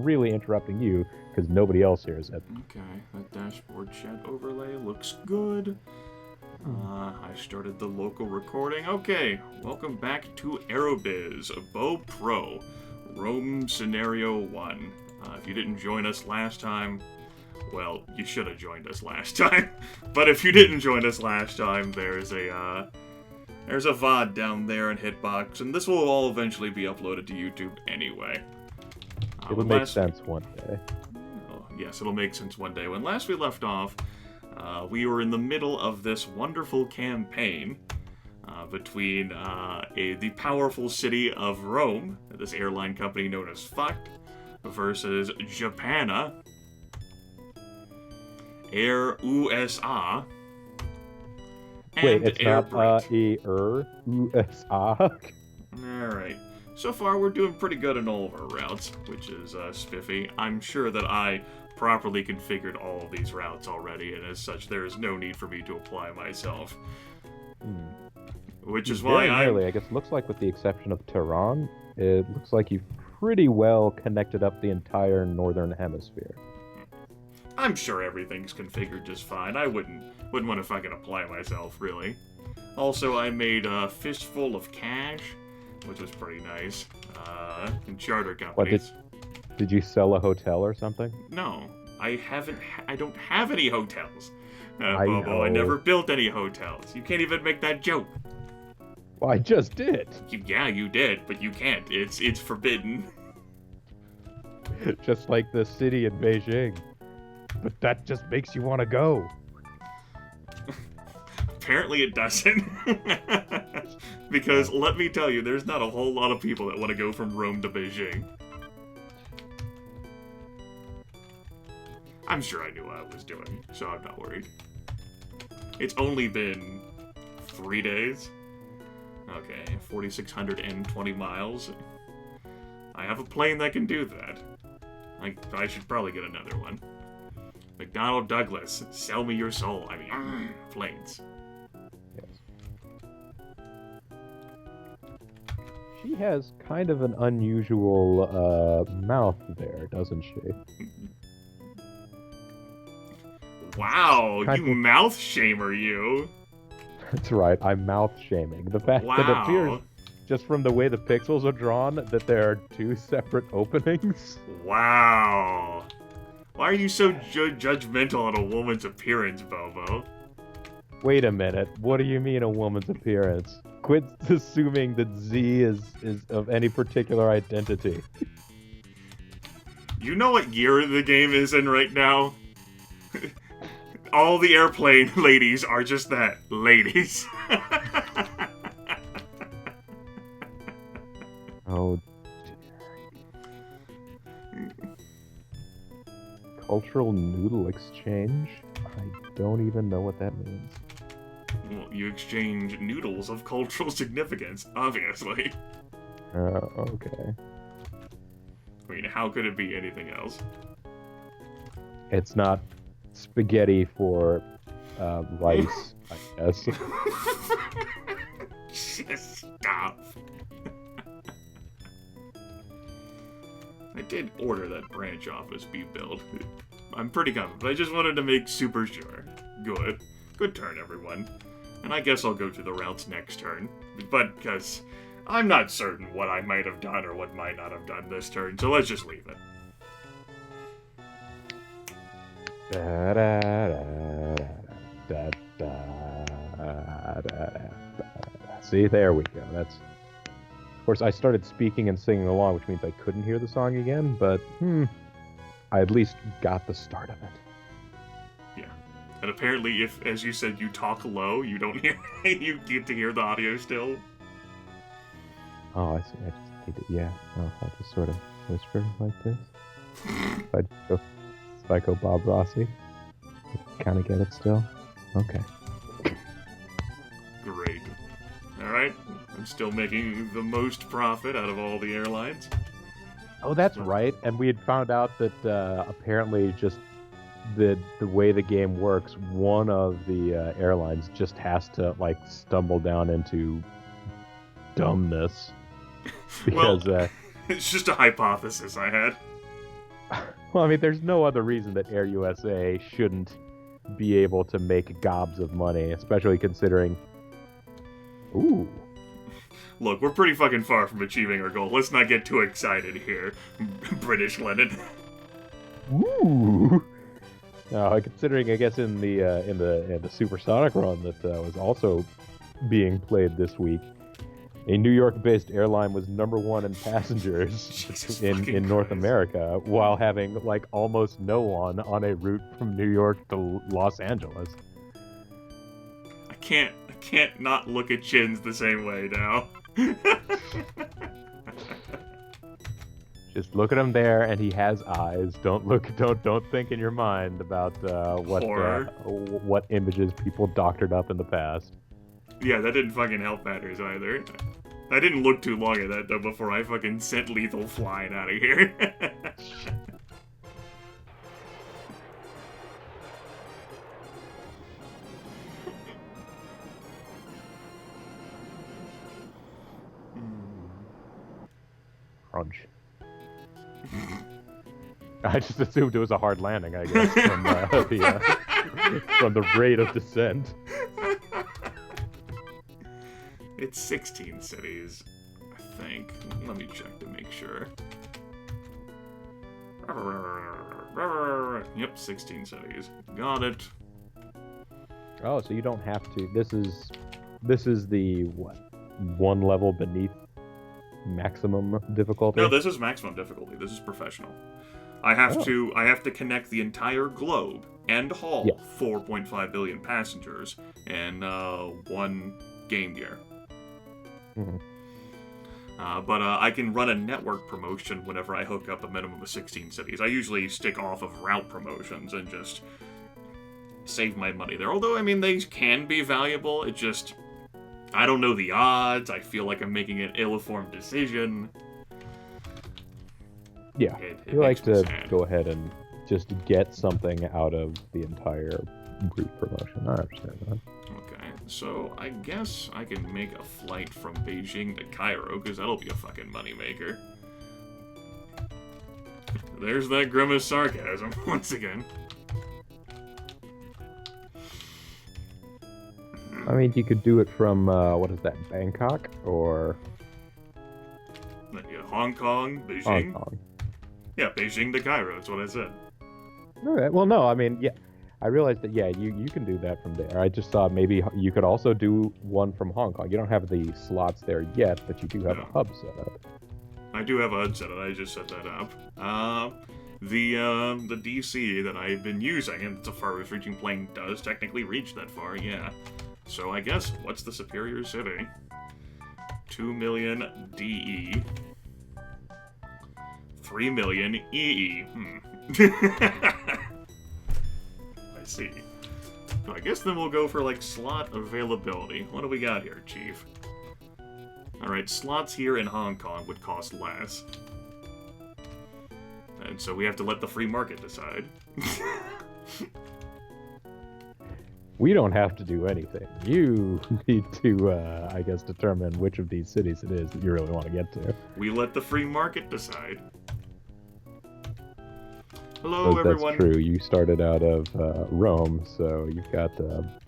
really interrupting you because nobody else hears it. Okay, that dashboard chat overlay looks good. I started the local recording. Okay, welcome back to Aerobiz, BoPro, Rome Scenario 1. If you didn't join us last time, well, you should have joined us last time. But if you didn't join us last time, there's a VOD down there in Hitbox, and this will all eventually be uploaded to YouTube anyway. It'll make sense one day. Oh, yes, it'll make sense one day. When last we left off, we were in the middle of this wonderful campaign between the powerful city of Rome, this airline company known as FUCK, versus Japana, Air USA, and Wait, it's Air not USA? Alright. So far, we're doing pretty good in all of our routes, which is spiffy. I'm sure that I properly configured all of these routes already, and as such, there is no need for me to apply myself. Which is why I guess it looks like, with the exception of Tehran, it looks like you've pretty well connected up the entire northern hemisphere. I'm sure everything's configured just fine. I wouldn't want to fucking apply myself, really. Also, I made a fistful of cash, which was pretty nice. In charter companies. What, did you sell a hotel or something? No, I don't have any hotels. I Bobo, know. I never built any hotels. You can't even make that joke. Well, I just did. Yeah, you did, but you can't. It's forbidden. Just like the city in Beijing. But that just makes you want to go. Apparently it doesn't. Because, let me tell you, there's not a whole lot of people that want to go from Rome to Beijing. I'm sure I knew what I was doing, so I'm not worried. It's only been 3 days. Okay, 4,620 miles. I have a plane that can do that. I should probably get another one. McDonnell Douglas, sell me your soul. I mean, planes. Yes. She has kind of an unusual mouth there, doesn't she? Wow, you mouth shamer, you. That's right, I'm mouth shaming. The fact that it appears, just from the way the pixels are drawn, that there are two separate openings. Wow. Why are you so judgmental on a woman's appearance, Bobo? Wait a minute, what do you mean a woman's appearance? Quit assuming that Z is of any particular identity. You know what year the game is in right now? All the airplane ladies are just that, ladies. Oh, cultural noodle exchange? I don't even know what that means. Well, you exchange noodles of cultural significance, obviously. Okay. I mean, how could it be anything else? It's not spaghetti for rice, I guess. Just stop. I did order that branch office be built. I'm pretty confident, but I just wanted to make super sure. Good. Good turn, everyone. And I guess I'll go to the routes next turn. But, because I'm not certain what I might have done or what might not have done this turn, so let's just leave it. See, there we go. That's. Of course, I started speaking and singing along, which means I couldn't hear the song again, but I at least got the start of it. Yeah. And apparently, if, as you said, you talk low, you don't hear, you get to hear the audio still. Oh, I see. I just need to, yeah. Oh, if I just sort of whisper like this. If I go Psycho Bob Rossi. Kind of get it still? Okay. Great. Alright. I'm still making the most profit out of all the airlines. Oh, that's right. And we had found out that apparently just the way the game works, one of the airlines just has to like stumble down into dumbness because well, it's just a hypothesis I had. Well, I mean, there's no other reason that Air USA shouldn't be able to make gobs of money, especially considering. Ooh. Look, we're pretty fucking far from achieving our goal. Let's not get too excited here, British Lenin. Ooh. Considering, I guess, in the supersonic run that was also being played this week, a New York-based airline was #1 in passengers in North America, while having like almost no one on a route from New York to Los Angeles. I can't not look at Chins the same way now. Just look at him there, and he has eyes. Don't think in your mind about what images people doctored up in the past. Yeah, that didn't fucking help matters either. I didn't look too long at that though before I fucking sent Lethal flying out of here. Crunch. I just assumed it was a hard landing, I guess, from the rate of descent. It's 16 cities, I think. Let me check to make sure. Yep, 16 cities. Got it. Oh, so you don't have to. This is the what? One level beneath maximum difficulty? No, this is maximum difficulty. This is professional. I have to connect the entire globe and haul 4.5 billion passengers and 1 Game Gear. Mm-hmm. But I can run a network promotion whenever I hook up a minimum of 16 cities. I usually stick off of route promotions and just save my money there. Although, I mean, they can be valuable. It just... I don't know the odds. I feel like I'm making an ill-informed decision. Yeah, you like to go ahead and just get something out of the entire route promotion. I understand that. Okay, so I guess I can make a flight from Beijing to Cairo, because that'll be a fucking moneymaker. There's that grimace sarcasm, once again. I mean, you could do it from, what is that, Bangkok, or... Yeah, Hong Kong, Beijing? Hong Kong. Yeah, Beijing to Cairo, that's what I said. Alright, well, no, I mean, yeah, I realized that, yeah, you can do that from there. I just thought maybe you could also do one from Hong Kong. You don't have the slots there yet, but you do have a hub set up. I do have a HUD set up, I just set that up. The DC that I've been using, and it's a farthest reaching plane, does technically reach that far, yeah. So I guess, what's the superior city? 2 million DE. 3 million EE. I see. So I guess then we'll go for, like, slot availability. What do we got here, Chief? Alright, slots here in Hong Kong would cost less. And so we have to let the free market decide. We don't have to do anything. You need to, I guess, determine which of these cities it is that you really want to get to. We let the free market decide. Hello, that's everyone. That's true. You started out of Rome, so you've got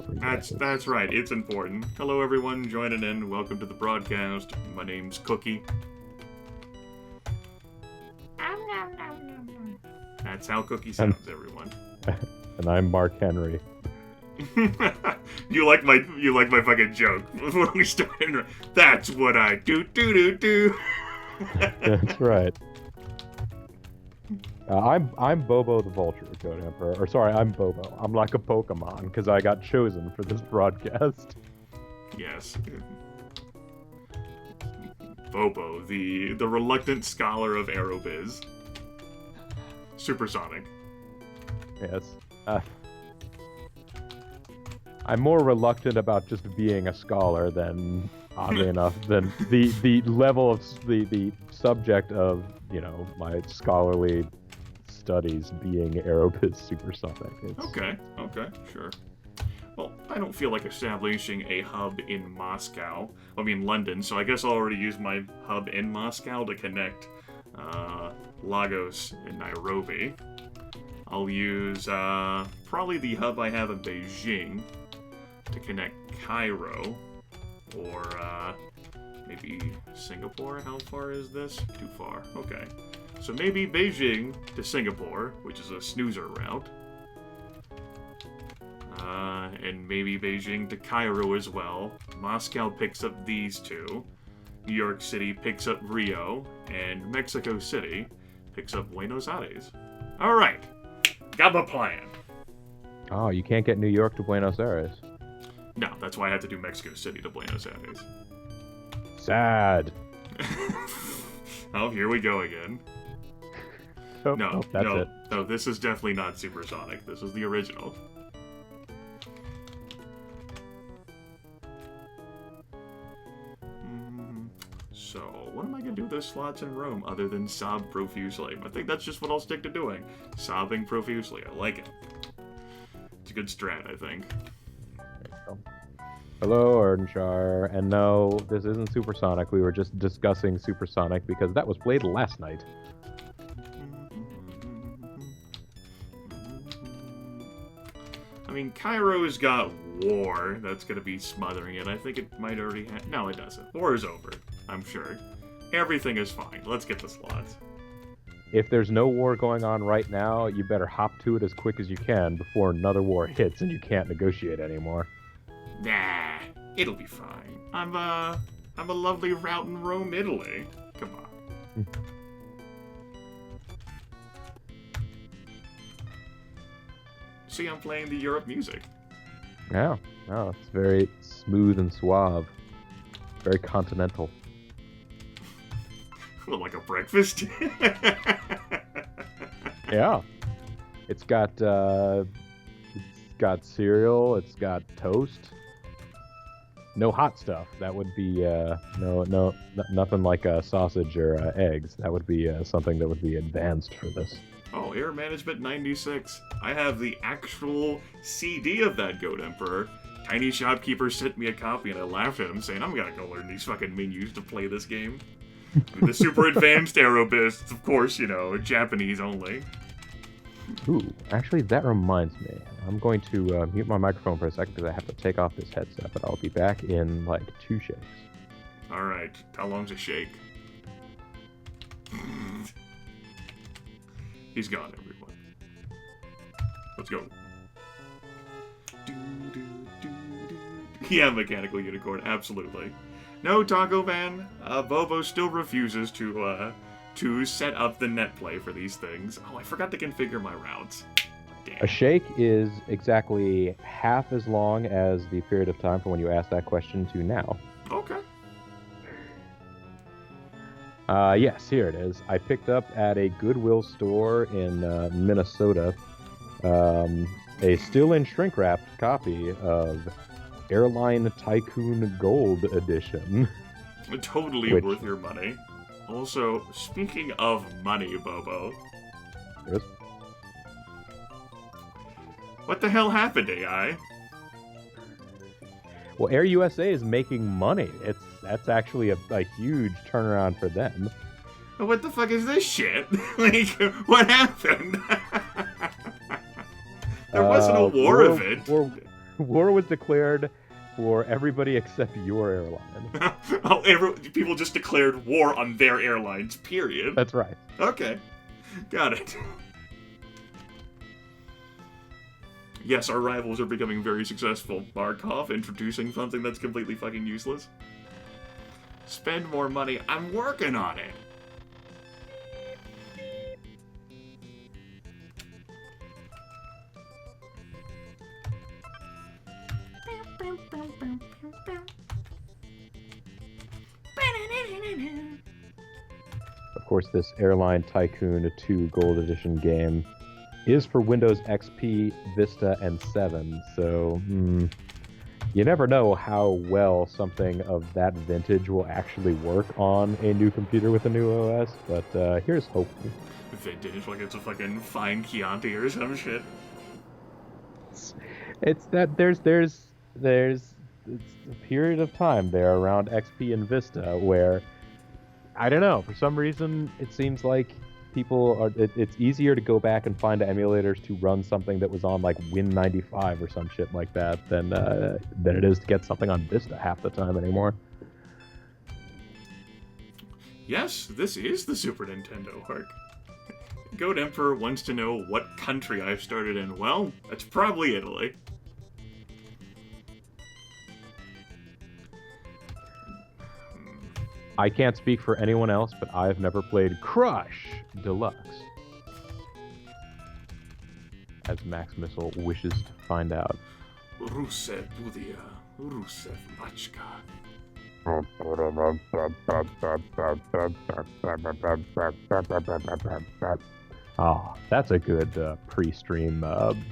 That's right. It's important. Hello, everyone. Joining in. Welcome to the broadcast. My name's Cookie. That's how Cookie sounds, everyone. And I'm Mark Henry. You like my fucking joke when we started. That's what I do. That's right. I'm Bobo the Vulture, Code Emperor. Or sorry, I'm Bobo. I'm like a Pokemon because I got chosen for this broadcast. Yes. Bobo, the reluctant scholar of Aerobiz. Supersonic. Yes. I'm more reluctant about just being a scholar than, oddly enough, than the level of the subject of, you know, my scholarly studies being Aerobiz Supersonic. Okay, sure. Well, I don't feel like establishing a hub in Moscow. I mean, London, so I guess I'll already use my hub in Moscow to connect Lagos and Nairobi. I'll use probably the hub I have in Beijing to connect Cairo, or maybe Singapore. How far is this? Too far. Okay. So maybe Beijing to Singapore, which is a snoozer route. And maybe Beijing to Cairo as well. Moscow picks up these two. New York City picks up Rio. And Mexico City picks up Buenos Aires. Alright. Got the plan. Oh, you can't get New York to Buenos Aires. No, that's why I had to do Mexico City to Buenos Aires. Sad. Oh, here we go again. Oh, No, that's no, it. no, this is definitely not supersonic. This is the original. So, what am I going to do with those slots in Rome other than sob profusely? I think that's just what I'll stick to doing. Sobbing profusely. I like it. It's a good strat, I think. Hello, Erdenshire. And no, this isn't supersonic. We were just discussing supersonic because that was played last night. I mean, Cairo's got war. That's going to be smothering it. I think it might already have... No, it doesn't. War is over, I'm sure. Everything is fine. Let's get the slots. If there's no war going on right now, you better hop to it as quick as you can before another war hits and you can't negotiate anymore. Nah, it'll be fine. I'm a lovely route in Rome, Italy. Come on. See, I'm playing the Europe music. Yeah, no, it's very smooth and suave. Very continental. Like a breakfast. Yeah. It's got cereal, it's got toast. No hot stuff. That would be nothing like sausage or eggs. That would be something that would be advanced for this. Oh, Air Management 96. I have the actual CD of that Goat Emperor. Tiny shopkeeper sent me a copy and I laughed at him saying, I'm gonna go learn these fucking menus to play this game. The super advanced Aerobists, of course, Japanese only. Ooh, actually, that reminds me. I'm going to mute my microphone for a second because I have to take off this headset, but I'll be back in, 2 shakes. Alright, how long's a shake? He's gone, everyone. Let's go. Yeah, Mechanical Unicorn, absolutely. No, Taco Man. Bobo still refuses to set up the net play for these things. Oh, I forgot to configure my routes. Damn. A shake is exactly half as long as the period of time from when you asked that question to now. Okay. Yes, here it is. I picked up at a Goodwill store in Minnesota a still in shrink wrapped copy of Airline Tycoon Gold Edition. Totally worth your money. Also, speaking of money, Bobo. Yes? What the hell happened, AI? Well, Air USA is making money. That's actually a huge turnaround for them. What the fuck is this shit? What happened? There wasn't a war event. War was declared for everybody except your airline. People just declared war on their airlines, period. That's right. Okay. Got it. Yes, our rivals are becoming very successful. Markov introducing something that's completely fucking useless. Spend more money. I'm working on it. Of course, this Airline Tycoon 2 Gold Edition game is for Windows XP, Vista, and 7, so you never know how well something of that vintage will actually work on a new computer with a new OS, but here's hoping. Vintage, like it's a fucking fine Chianti or some shit. It's that there's a period of time there around XP and Vista where, I don't know, for some reason it seems like people are. It's easier to go back and find emulators to run something that was on like Win95 or some shit like that than it is to get something on Vista half the time anymore. Yes, this is the Super Nintendo arc. Goat Emperor wants to know what country I've started in. Well, that's probably Italy. I can't speak for anyone else, but I've never played Crush Deluxe. As Max Missile wishes to find out. Rusev Budia, Rusev Machka. Oh, that's a good pre-stream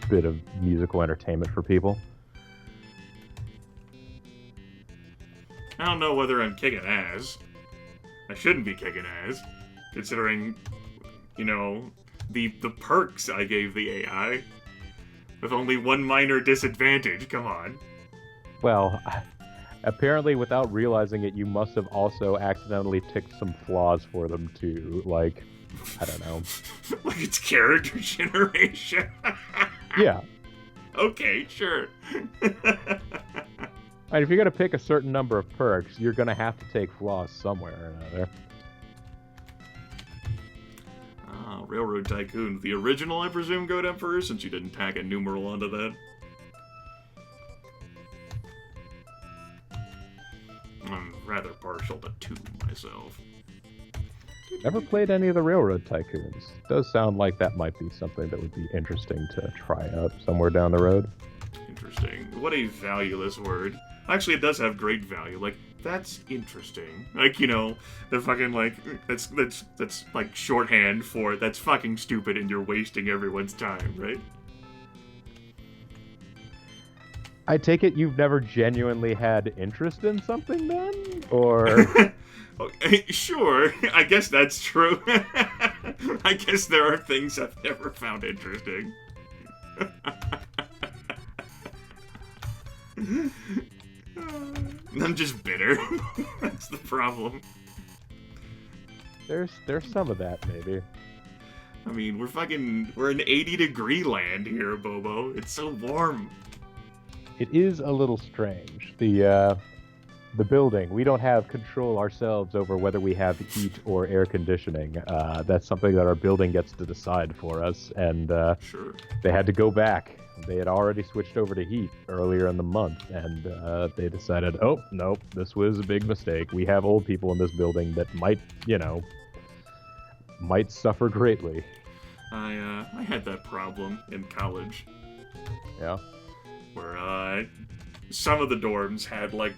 bit of musical entertainment for people. I don't know whether I'm kicking ass. I shouldn't be kicking ass, considering, you know, the perks I gave the AI. With only one minor disadvantage, come on. Well, apparently without realizing it, you must have also accidentally ticked some flaws for them too, like, I don't know. Like it's character generation? Yeah. Okay, sure. And if you're going to pick a certain number of perks, you're going to have to take flaws somewhere or another. Railroad Tycoon. The original, I presume, Goat Emperor, since you didn't tack a numeral onto that. I'm rather partial to 2 myself. Never played any of the Railroad Tycoons. Does sound like that might be something that would be interesting to try out somewhere down the road. Interesting. What a valueless word. Actually, it does have great value. Like, that's interesting. Like, you know, the fucking, like, that's like, shorthand for that's fucking stupid and you're wasting everyone's time, right? I take it you've never genuinely had interest in something, then? Or... Okay, sure, I guess that's true. I guess there are things I've never found interesting. I'm just bitter. That's the problem. There's some of that, maybe. I mean, we're in 80-degree land here, Bobo. It's so warm. It is a little strange. The building, we don't have control ourselves over whether we have heat or air conditioning. That's something that our building gets to decide for us, and Sure. They had to go back. They had already switched over to heat earlier in the month, and they decided, oh, nope, this was a big mistake. We have old people in this building that might suffer greatly. I had that problem in college. Yeah. Where, some of the dorms had, like,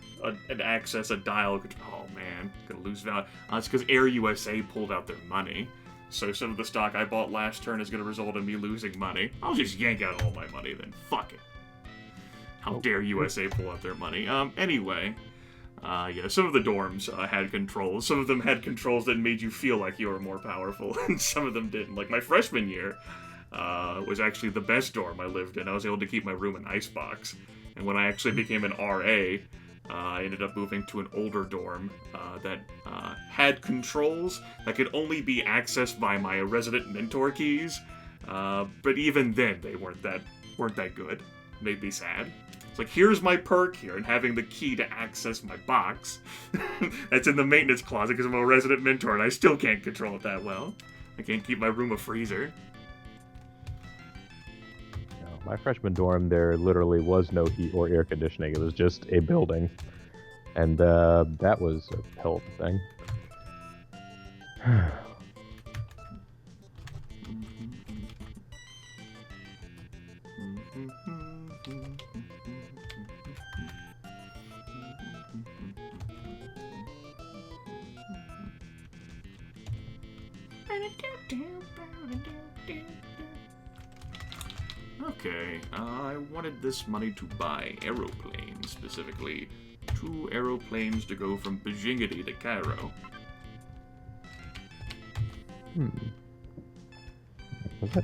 an access, a dial. Oh, man, gonna lose value. It's because Air USA pulled out their money. So some of the stock I bought last turn is gonna result in me losing money. I'll just yank out all my money then. Fuck it. How dare USA pull out their money. Anyway. Yeah, some of the dorms had controls. Some of them had controls that made you feel like you were more powerful, and some of them didn't. Like, my freshman year was actually the best dorm I lived in. I was able to keep my room an icebox. And when I actually became an RA, I ended up moving to an older dorm that had controls that could only be accessed by my resident mentor keys. But even then, they weren't that good. It made me sad. It's like, here's my perk here, and having the key to access my box that's in the maintenance closet because I'm a resident mentor, and I still can't control it that well. I can't keep my room a freezer. My freshman dorm, there literally was no heat or air conditioning. It was just a building. And that was a hell of a thing. Okay, I wanted this money to buy aeroplanes, specifically 2 aeroplanes to go from Bajingity to Cairo. Was that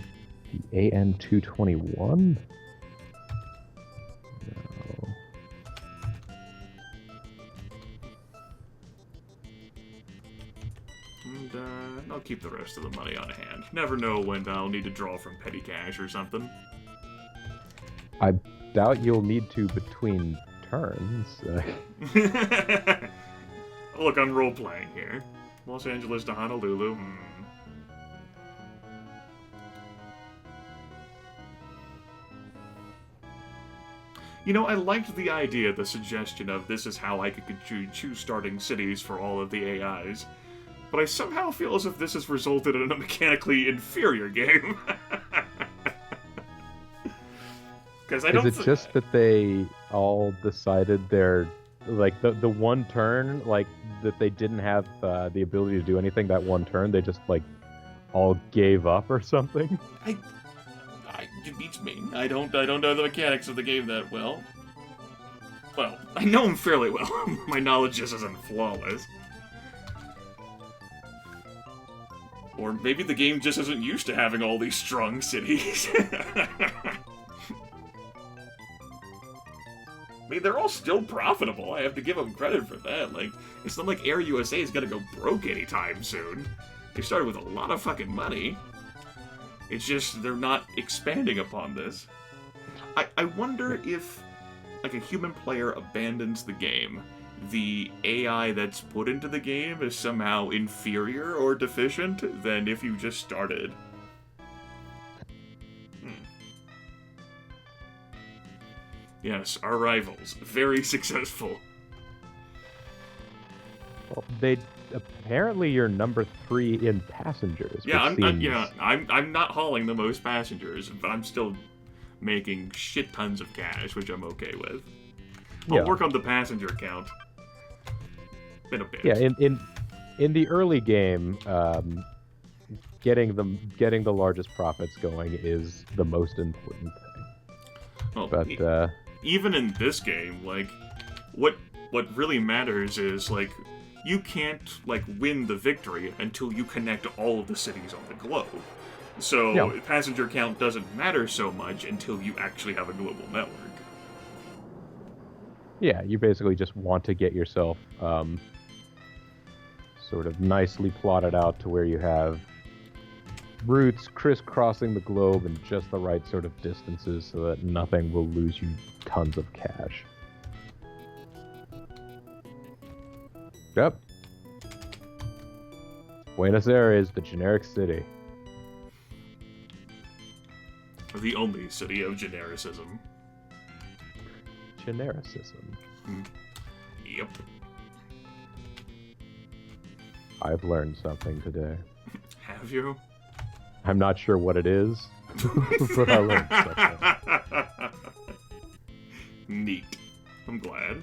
the AN-221? No. And, keep the rest of the money on hand. Never know when I'll need to draw from petty cash or something. I doubt you'll need to between turns. Look, I'm role-playing here. Los Angeles to Honolulu. You know, I liked the idea, the suggestion of this is how I could choose starting cities for all of the AIs. But I somehow feel as if this has resulted in a mechanically inferior game. Because I don't. Is it just that they all decided they're like the one turn, like that they didn't have the ability to do anything that one turn? They just like all gave up or something? It beats me. I don't know the mechanics of the game that well. Well, I know them fairly well. My knowledge just isn't flawless. Or maybe the game just isn't used to having all these strong cities. I mean, they're all still profitable. I have to give them credit for that. Like, it's not like Air USA is gonna go broke anytime soon. They started with a lot of fucking money. It's just they're not expanding upon this. I wonder if, like, a human player abandons the game, the AI that's put into the game is somehow inferior or deficient than if you just started. Yes, our rivals. Very successful. Well, apparently you're number 3 in passengers. Yeah, I'm not hauling the most passengers, but I'm still making shit tons of cash, which I'm okay with. I'll work on the passenger count in a bit. Yeah, in the early game, getting the largest profits going is the most important thing. Well, but even in this game, like, what really matters is, like, you can't, like, win the victory until you connect all of the cities on the globe. So passenger count doesn't matter so much until you actually have a global network. Yeah, you basically just want to get yourself sort of nicely plotted out to where you have routes crisscrossing the globe in just the right sort of distances so that nothing will lose you tons of cash. Yep. Buenos Aires, the generic city. The only city of genericism. Genericism. Yep. I've learned something today. Have you? I'm not sure what it is, but I learned something. Neat. I'm glad.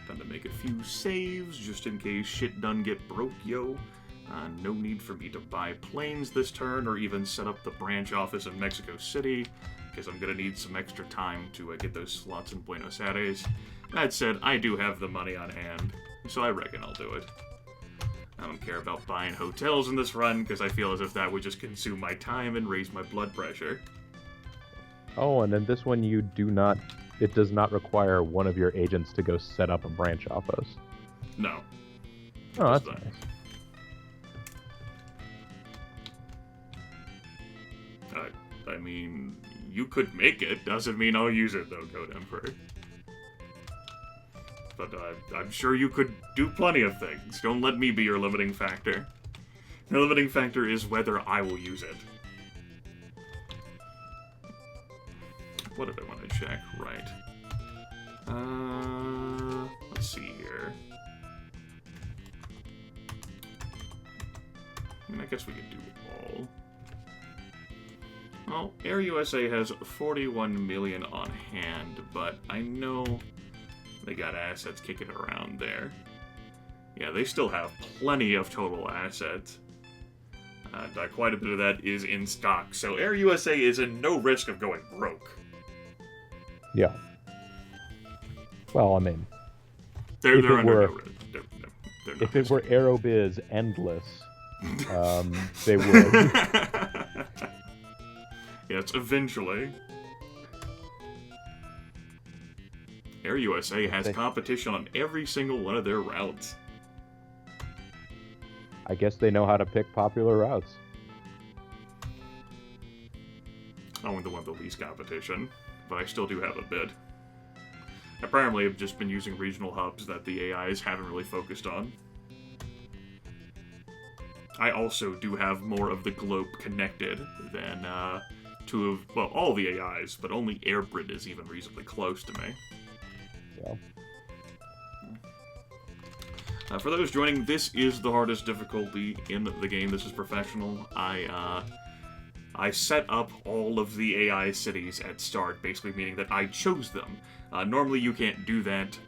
Time to make a few saves, just in case shit done get broke, yo. No need for me to buy planes this turn, or even set up the branch office in Mexico City, because I'm gonna need some extra time to get those slots in Buenos Aires. That said, I do have the money on hand, so I reckon I'll do it. I don't care about buying hotels in this run, because I feel as if that would just consume my time and raise my blood pressure. Oh, and then this one it does not require one of your agents to go set up a branch office. No. Oh, that's nice. I mean, you could make it. Doesn't mean I'll use it, though, Code Emperor. But I'm sure you could do plenty of things. Don't let me be your limiting factor. The limiting factor is whether I will use it. What did I want to check? Right. Let's see here. I mean, I guess we could do all. Well, Air USA has 41 million on hand, but I know they got assets kicking around there. Yeah, they still have plenty of total assets. Quite a bit of that is in stock, so Air USA is in no risk of going broke. Yeah. Well, I mean, they're under no risk. If it were Aerobiz endless, they would. Yes, eventually. Air USA has competition on every single one of their routes. I guess they know how to pick popular routes. I want the one with the least competition, but I still do have a bid. Apparently, I've just been using regional hubs that the AIs haven't really focused on. I also do have more of the globe connected than all the AIs, but only Airbrid is even reasonably close to me. Yeah. For those joining, this is the hardest difficulty in the game. This is professional. I set up all of the AI cities at start, basically meaning that I chose them. Normally you can't do that,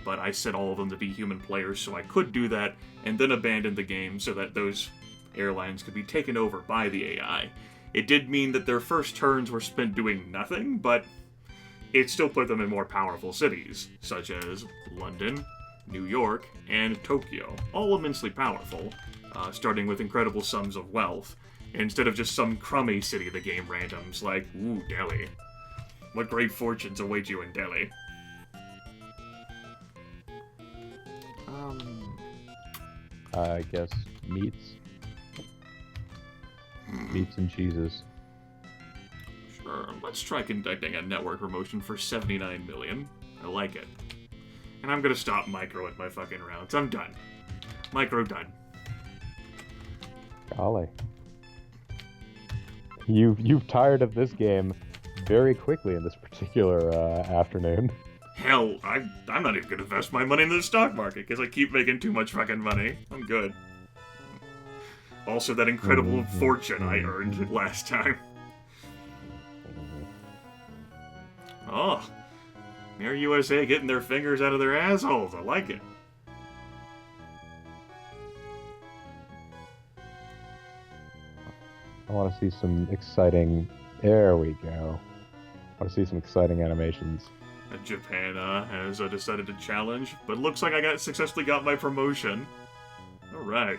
but I set all of them to be human players, so I could do that, and then abandon the game so that those airlines could be taken over by the AI. It did mean that their first turns were spent doing nothing, but it still put them in more powerful cities, such as London, New York, and Tokyo, all immensely powerful, starting with incredible sums of wealth, instead of just some crummy city the game randoms, like, ooh, Delhi. What great fortunes await you in Delhi? I guess meats. Meats and cheeses. Sure, let's try conducting a network promotion for 79 million. I like it. And I'm gonna stop micro at my fucking rounds. I'm done. Micro done. Golly. You've tired of this game very quickly in this particular afternoon. Hell, I'm not even gonna invest my money in the stock market because I keep making too much fucking money. I'm good. Also, that incredible fortune I earned last time. Oh, Air USA getting their fingers out of their assholes. I like it. I want to see some exciting... There we go. I want to see some exciting animations. Japan has decided to challenge, but looks like I successfully got my promotion. Alright.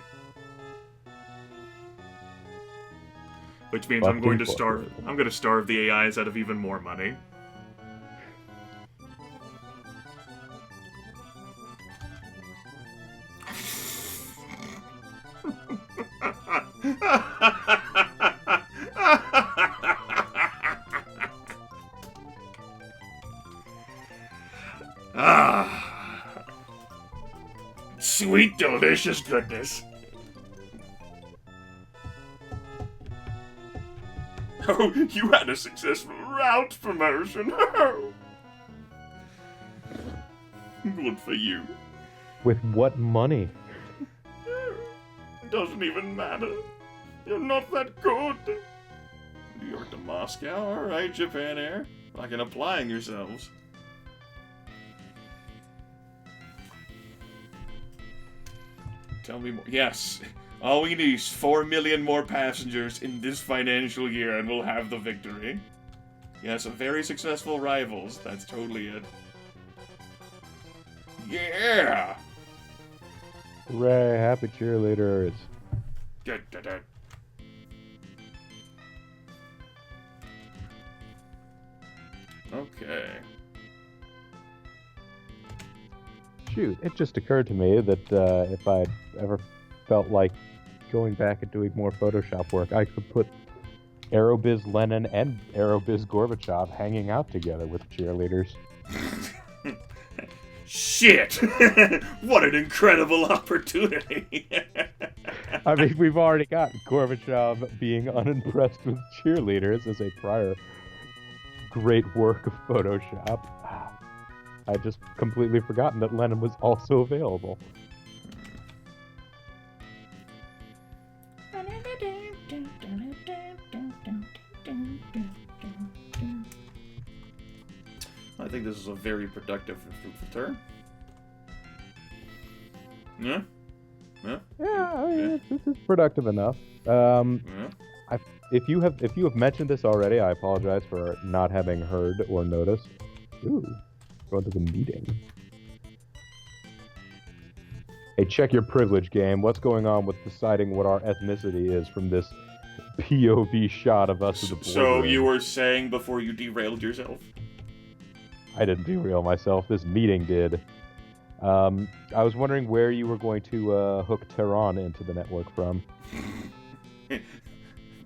Which means I'm going to starve the AIs out of even more money. Sweet, delicious goodness. Oh, you had a successful route promotion. Good for you. With what money? Doesn't even matter. You're not that good. New York to Moscow? Alright, Japan Air. Fucking applying yourselves. Tell me more. Yes. All we need is 4 million more passengers in this financial year and we'll have the victory. Yes, very successful rivals. That's totally it. Yeah! Hooray, happy cheerleaders. Okay. Shoot, it just occurred to me that if I'd ever felt like going back and doing more Photoshop work, I could put Aerobiz Lenin and Aerobiz Gorbachev hanging out together with cheerleaders. Shit! What an incredible opportunity! I mean, we've already got Gorbachev being unimpressed with cheerleaders as a prior great work of Photoshop. I just completely forgotten that Lenin was also available. I think this is a very productive and fruitful turn. Yeah? Yeah? Yeah, I mean, this is productive enough. Yeah? If you have mentioned this already, I apologize for not having heard or noticed. Ooh, going to the meeting. Hey, check your privilege, game. What's going on with deciding what our ethnicity is from this POV shot of us at the So boardroom? you were saying before you derailed yourself? I didn't derail myself. This meeting did. I was wondering where you were going to hook Tehran into the network from.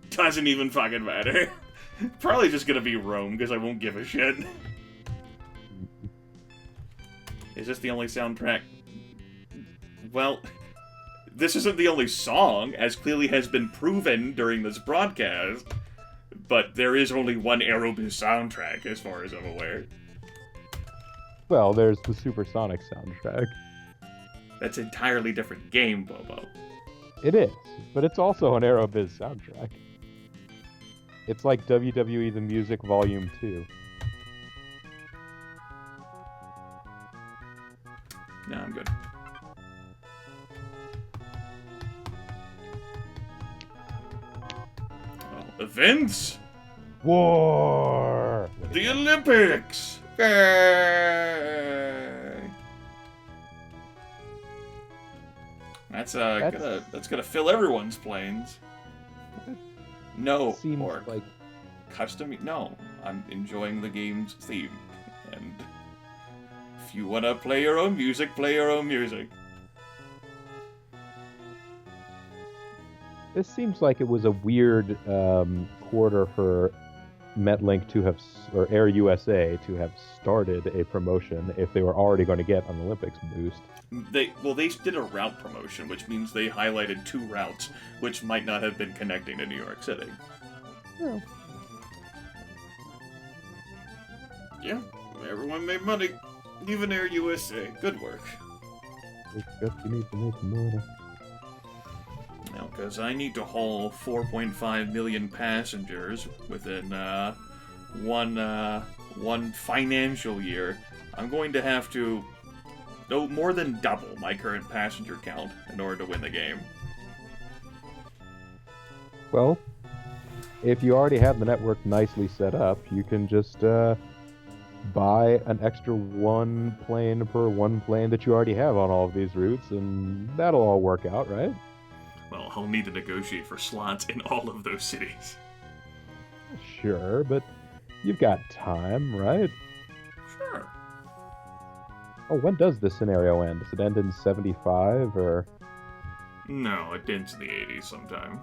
Doesn't even fucking matter. Probably just gonna be Rome, because I won't give a shit. Is this the only soundtrack? Well, this isn't the only song, as clearly has been proven during this broadcast. But there is only one Aerobiz soundtrack, as far as I'm aware. Well, there's the Supersonic soundtrack. That's an entirely different game, Bobo. It is, but it's also an Aerobiz soundtrack. It's like WWE The Music Volume 2. No, I'm good. Well, events? War! The Olympics! Yay! That's gonna fill everyone's planes. No, Seems or like custom. No, I'm enjoying the game's theme, and if you wanna play your own music, play your own music. this seems like it was a weird quarter for MetLink to have, or Air USA to have started a promotion if they were already going to get an Olympics boost. They did a route promotion, which means they highlighted 2 routes, which might not have been connecting to New York City. Yeah. Yeah, everyone made money. Even Air USA. Good work. Just you need to make money. Now, because I need to haul 4.5 million passengers within one financial year, I'm going to have to more than double my current passenger count in order to win the game. Well, if you already have the network nicely set up, you can just buy an extra 1 plane per 1 plane that you already have on all of these routes, and that'll all work out, right? Well, I'll need to negotiate for slots in all of those cities. Sure, but you've got time, right? Sure. Oh, when does this scenario end? Does it end in 75, or...? No, it ends in the 80s sometime.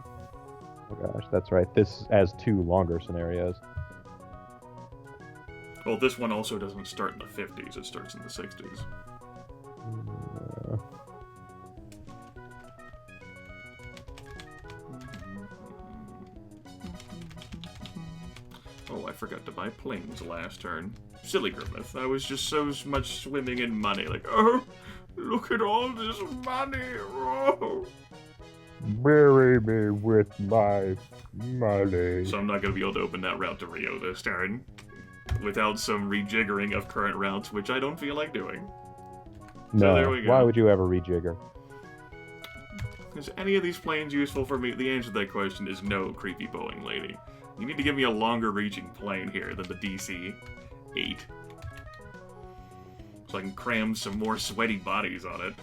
Oh gosh, that's right. This has 2 longer scenarios. Well, this one also doesn't start in the 50s, it starts in the 60s. Oh, I forgot to buy planes last turn. Silly Grimith. I was just so much swimming in money. Like, oh, look at all this money. Oh. Bury me with my money. So I'm not going to be able to open that route to Rio this turn without some rejiggering of current routes, which I don't feel like doing. No, so there we go. Why would you ever rejigger? Is any of these planes useful for me? The answer to that question is no, creepy Boeing lady. You need to give me a longer reaching plane here than the DC-8. So I can cram some more sweaty bodies on it.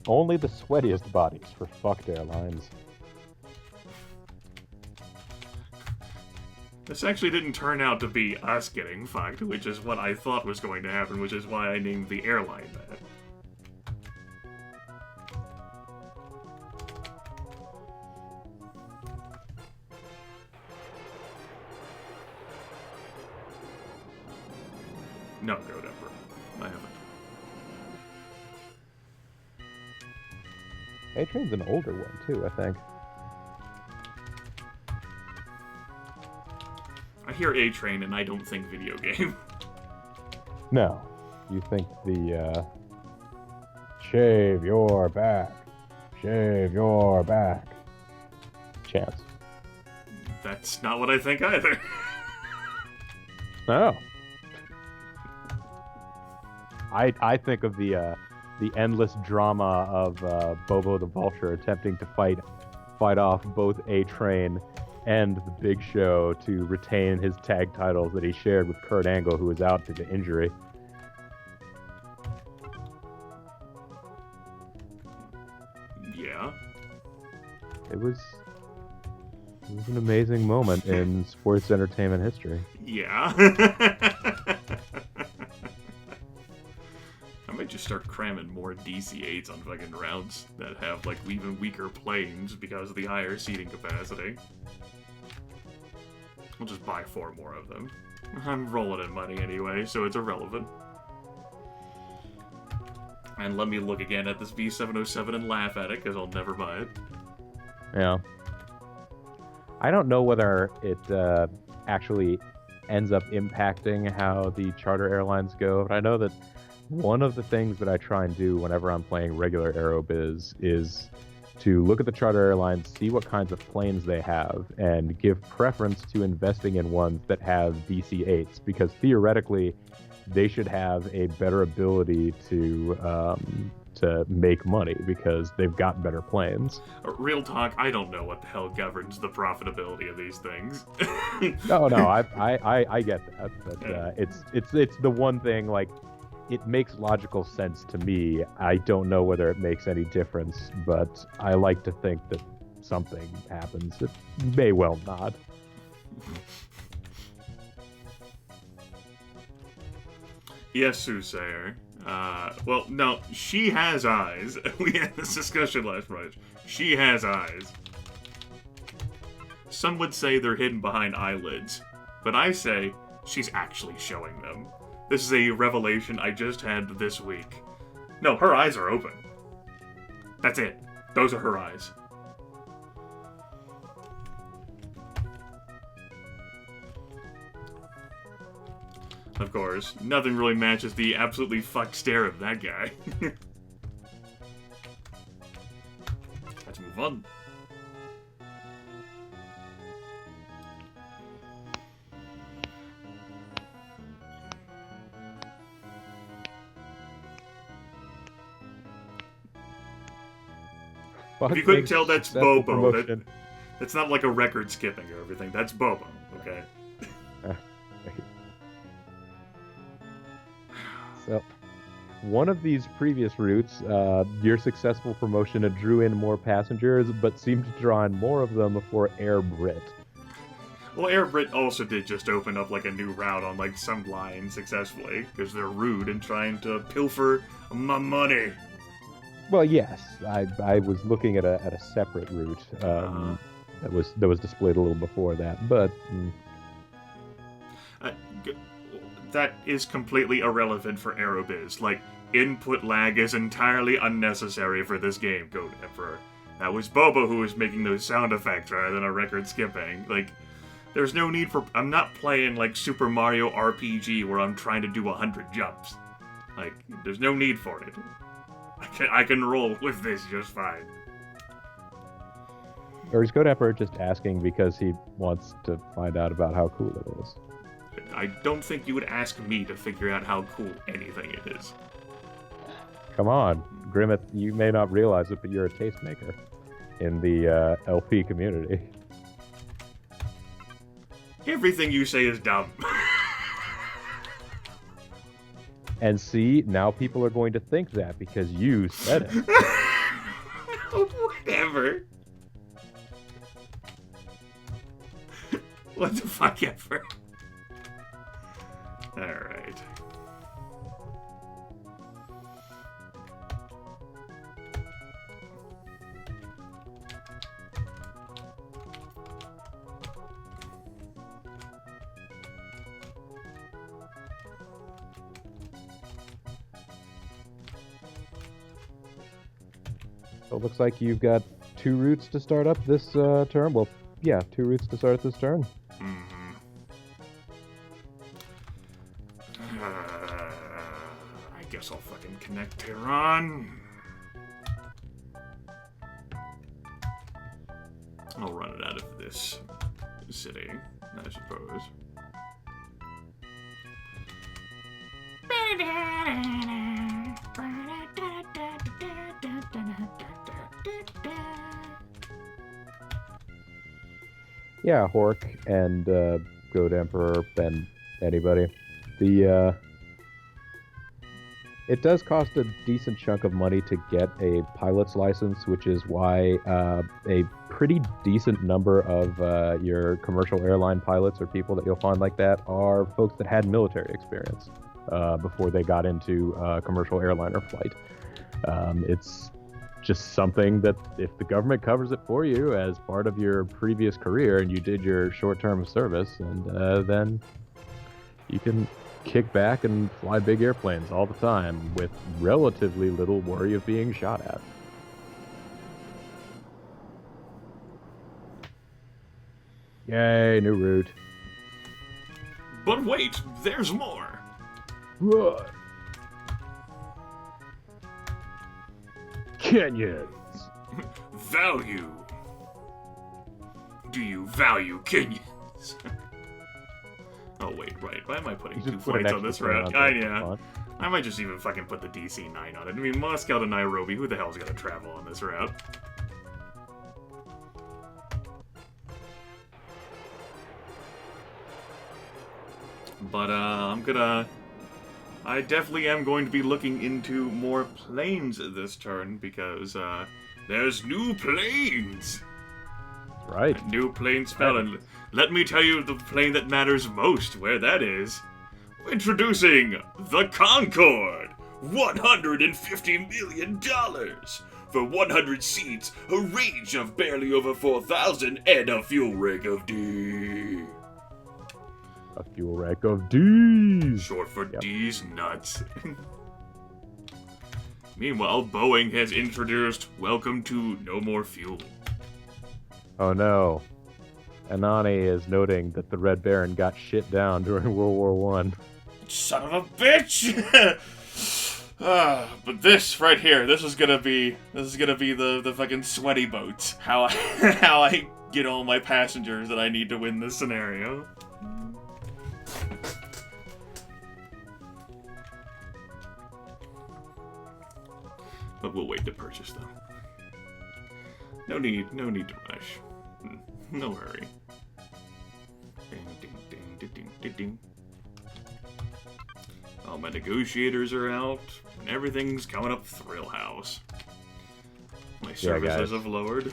Only the sweatiest bodies for fucked airlines. This actually didn't turn out to be us getting fucked, which is what I thought was going to happen, which is why I named the airline that. No, Goat Emperor. I haven't. A-Train's an older one, too, I think. I hear A-Train and I don't think video game. No. You think the, shave your back. Shave your back. Chance. That's not what I think either. Oh. I think of the endless drama of Bobo the Vulture attempting to fight off both A-Train and the Big Show to retain his tag titles that he shared with Kurt Angle, who was out due to injury. Yeah. It was an amazing moment in sports entertainment history. Yeah. start cramming more DC-8s on fucking routes that have, like, even weaker planes because of the higher seating capacity. We'll just buy 4 more of them. I'm rolling in money anyway, so it's irrelevant. And let me look again at this V707 and laugh at it, because I'll never buy it. Yeah. I don't know whether it actually ends up impacting how the charter airlines go, but I know that one of the things that I try and do whenever I'm playing regular Aerobiz is to look at the charter airlines, see what kinds of planes they have, and give preference to investing in ones that have DC-8s, because theoretically they should have a better ability to make money because they've got better planes. Real talk, I don't know what the hell governs the profitability of these things. No, I get that, but it's the one thing, like, it makes logical sense to me. I don't know whether it makes any difference, but I like to think that something happens. It may well not. Yes, Soothsayer. Well, no, she has eyes. We had this discussion last night. She has eyes. Some would say they're hidden behind eyelids, but I say she's actually showing them. This is a revelation I just had this week. No, her eyes are open. That's it. Those are her eyes. Of course, nothing really matches the absolutely fucked stare of that guy. Let's move on. If you couldn't tell, that's Bobo. That's not like a record skipping or everything. That's Bobo, okay? So, one of these previous routes, your successful promotion drew in more passengers, but seemed to draw in more of them for Air Brit. Well, Air Brit also did just open up like a new route on like some line successfully, because they're rude and trying to pilfer my money. Well, yes, I was looking at a separate route that was displayed a little before that, but that is completely irrelevant for Aerobiz. Like, input lag is entirely unnecessary for this game, Goat Emperor. That was Bobo who was making those sound effects rather than a record skipping. Like, there's no need for... I'm not playing like Super Mario RPG where I'm trying to do 100 jumps. Like, there's no need for it. I can roll with this just fine. Or is Goat Emperor just asking because he wants to find out about how cool it is? I don't think you would ask me to figure out how cool anything it is. Come on, Grimith, you may not realize it, but you're a tastemaker in the LP community. Everything you say is dumb. And see, now people are going to think that because you said it. Whatever. What the fuck ever. Alright. So it looks like you've got 2 routes to start up this turn. Well, yeah, 2 routes to start this turn. I guess I'll fucking connect Tehran. I'll run it out of this city, I suppose. Yeah, Hork and Goat Emperor and anybody. It does cost a decent chunk of money to get a pilot's license, which is why a pretty decent number of your commercial airline pilots or people that you'll find like that are folks that had military experience. before they got into commercial airliner flight. It's just something that if the government covers it for you as part of your previous career and you did your short-term service, and then you can kick back and fly big airplanes all the time with relatively little worry of being shot at. Yay, new route. But wait, there's more. What? Canyons. Value. Do you value canyons? Oh wait, right. Why am I putting two flights on this route? Yeah. I might just even fucking put the DC-9 on it. I mean, Moscow to Nairobi, who the hell's gonna travel on this route? But, I definitely am going to be looking into more planes this turn, because, there's new planes! Right. A new plane spell, and let me tell you the plane that matters most, where that is. Introducing the Concorde! $150 million! For 100 seats, a range of barely over 4,000, and a fuel rank of D. A fuel rank of D's. Short for D's nuts. Meanwhile, Boeing has introduced Welcome to No More Fuel. Oh no. Anani is noting that the Red Baron got shit down during World War I. Son of a bitch! But this right here, this is gonna be the fucking sweaty boats. How I get all my passengers that I need to win this scenario. But we'll wait to purchase them. No need to rush. No hurry. Ding, ding, ding, ding, ding, ding, ding. All my negotiators are out, and everything's coming up Thrill House. My services have lowered.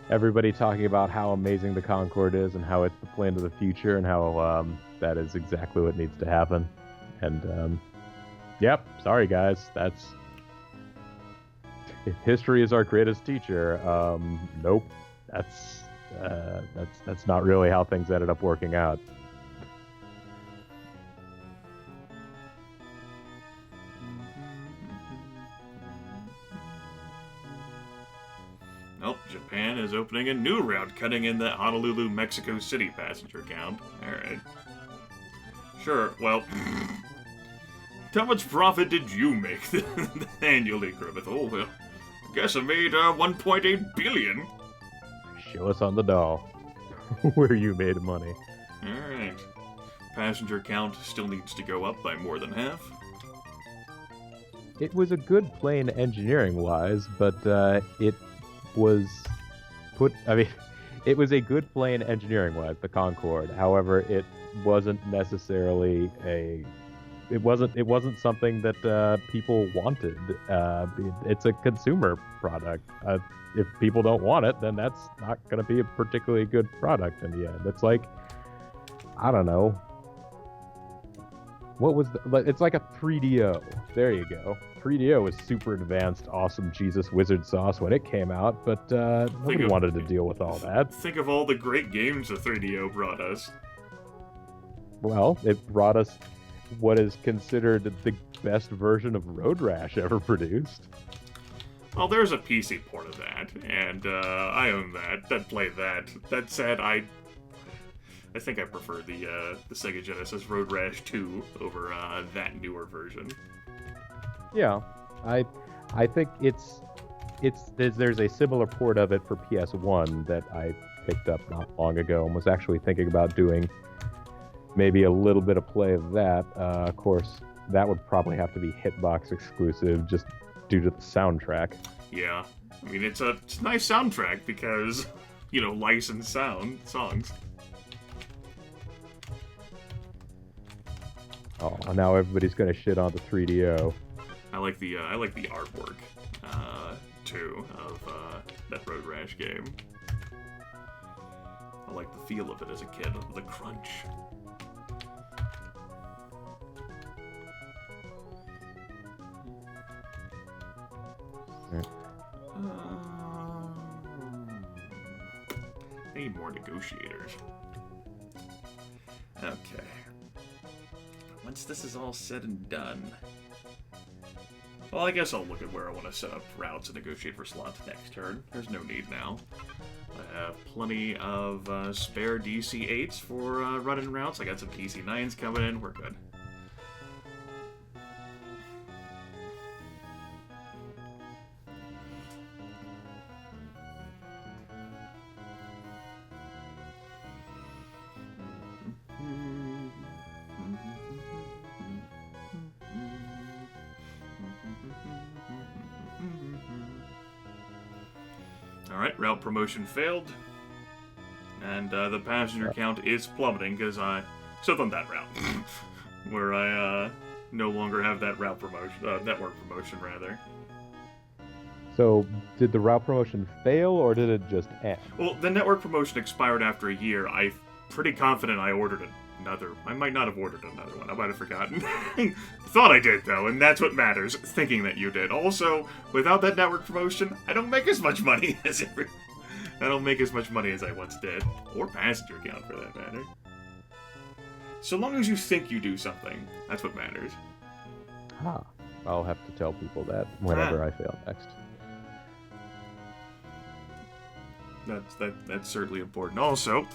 Everybody talking about how amazing the Concorde is and how it's the plane of the future and how that is exactly what needs to happen. And yep, sorry guys, that's if history is our greatest teacher. Nope, that's not really how things ended up working out. Nope, Japan is opening a new route cutting in the Honolulu, Mexico City passenger count. Alright. Sure, well, how much profit did you make annually, Grimith? Oh, well, I guess I made 1.8 billion. Show us on the doll where you made money. Alright. Passenger count still needs to go up by more than half. It was a good plane engineering-wise, but it was it was a good plane engineering-wise, the Concorde. However, it wasn't necessarily it wasn't something that people wanted. It's a consumer product. If people don't want it, then that's not going to be a particularly good product in the end. It's like, I don't know. What was it's like a 3DO. There you go. 3DO was super advanced, awesome Jesus wizard sauce when it came out, but nobody wanted to deal with all that. Think of all the great games the 3DO brought us. Well, it brought us what is considered the best version of Road Rash ever produced. Well, there's a PC port of that, and I own that. That played that. That said, I think I prefer the Sega Genesis Road Rash 2 over that newer version. Yeah, I think there's a similar port of it for PS1 that I picked up not long ago and was actually thinking about doing maybe a little bit of play of that. Of course, that would probably have to be Hitbox exclusive just due to the soundtrack. Yeah, I mean, it's a nice soundtrack because, you know, licensed songs. Oh, now everybody's gonna shit on the 3DO. I like the artwork, too, of that Road Rash game. I like the feel of it as a kid, the crunch. Any more negotiators? Okay. Once this is all said and done... Well, I guess I'll look at where I want to set up routes and negotiate for slots next turn. There's no need now. I have plenty of spare DC-8s for running routes. I got some DC-9s coming in. We're good. Alright, route promotion failed. And the passenger count is plummeting because except on that route, where I no longer have that route promotion, network promotion rather. So, did the route promotion fail, or did it just end? Well, the network promotion expired after a year. I'm pretty confident I ordered another. I might not have ordered another one. I might have forgotten. Thought I did, though, and that's what matters, thinking that you did. Also, without that network promotion, I don't make as much money as I don't make as much money as I once did. Or passenger count, for that matter. So long as you think you do something, that's what matters. Ah, I'll have to tell people that whenever I fail next. That's certainly important. Also,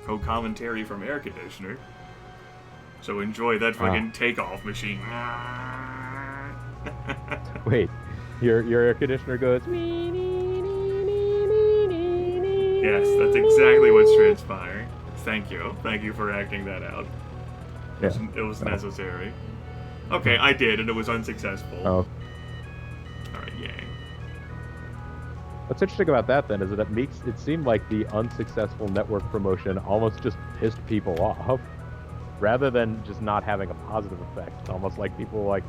co-commentary from Air Conditioner. So enjoy that fucking takeoff machine. Wait, your air conditioner goes... Yes, that's exactly what's transpiring. Thank you. Thank you for acting that out. It was necessary. Okay, I did, and it was unsuccessful. Oh. Alright, yay. What's interesting about that, then, is that it makes it seem like the unsuccessful network promotion almost just pissed people off, rather than just not having a positive effect. It's almost like people like,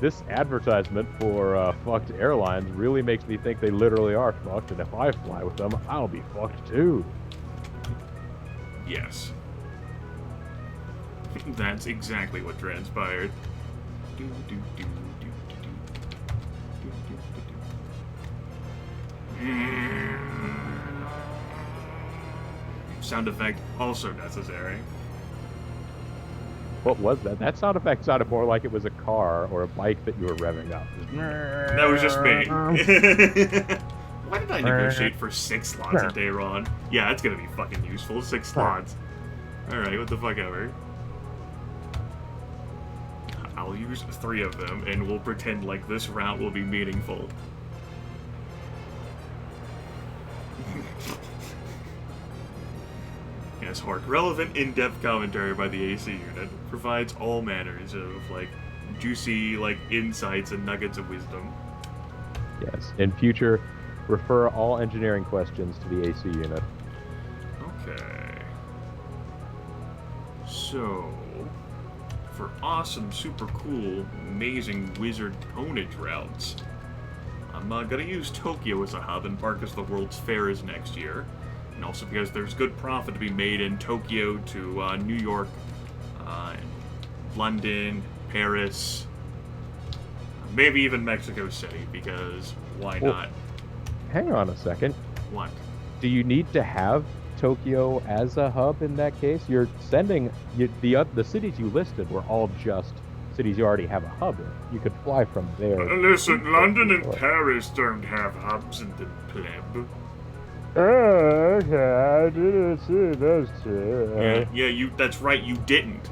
this advertisement for fucked airlines really makes me think they literally are fucked, and if I fly with them, I'll be fucked too. Yes. That's exactly what transpired. Sound effect also necessary. What was that? That sound effect sounded more like it was a car or a bike that you were revving up. That was just me. Why did I negotiate for 6 slots at Dayron? Yeah, that's gonna be fucking useful. 6 slots. Alright, what the fuck ever. I'll use 3 of them, and we'll pretend like this route will be meaningful. Yes, Hark. Relevant, in-depth commentary by the AC unit provides all manners of, like, juicy, like, insights and nuggets of wisdom. Yes. In future, refer all engineering questions to the AC unit. Okay. So, for awesome, super cool, amazing wizard tonnage routes, I'm gonna use Tokyo as a hub and park as the World's Fair is next year. And also because there's good profit to be made in Tokyo to New York, London, Paris, maybe even Mexico City, because why not? Hang on a second. What? Do you need to have Tokyo as a hub in that case? You're sending... the cities you listed were all just cities you already have a hub in. You could fly from there. Listen, London and Paris don't have hubs in the pleb. Oh, okay, I didn't see those two. Yeah, that's right, you didn't.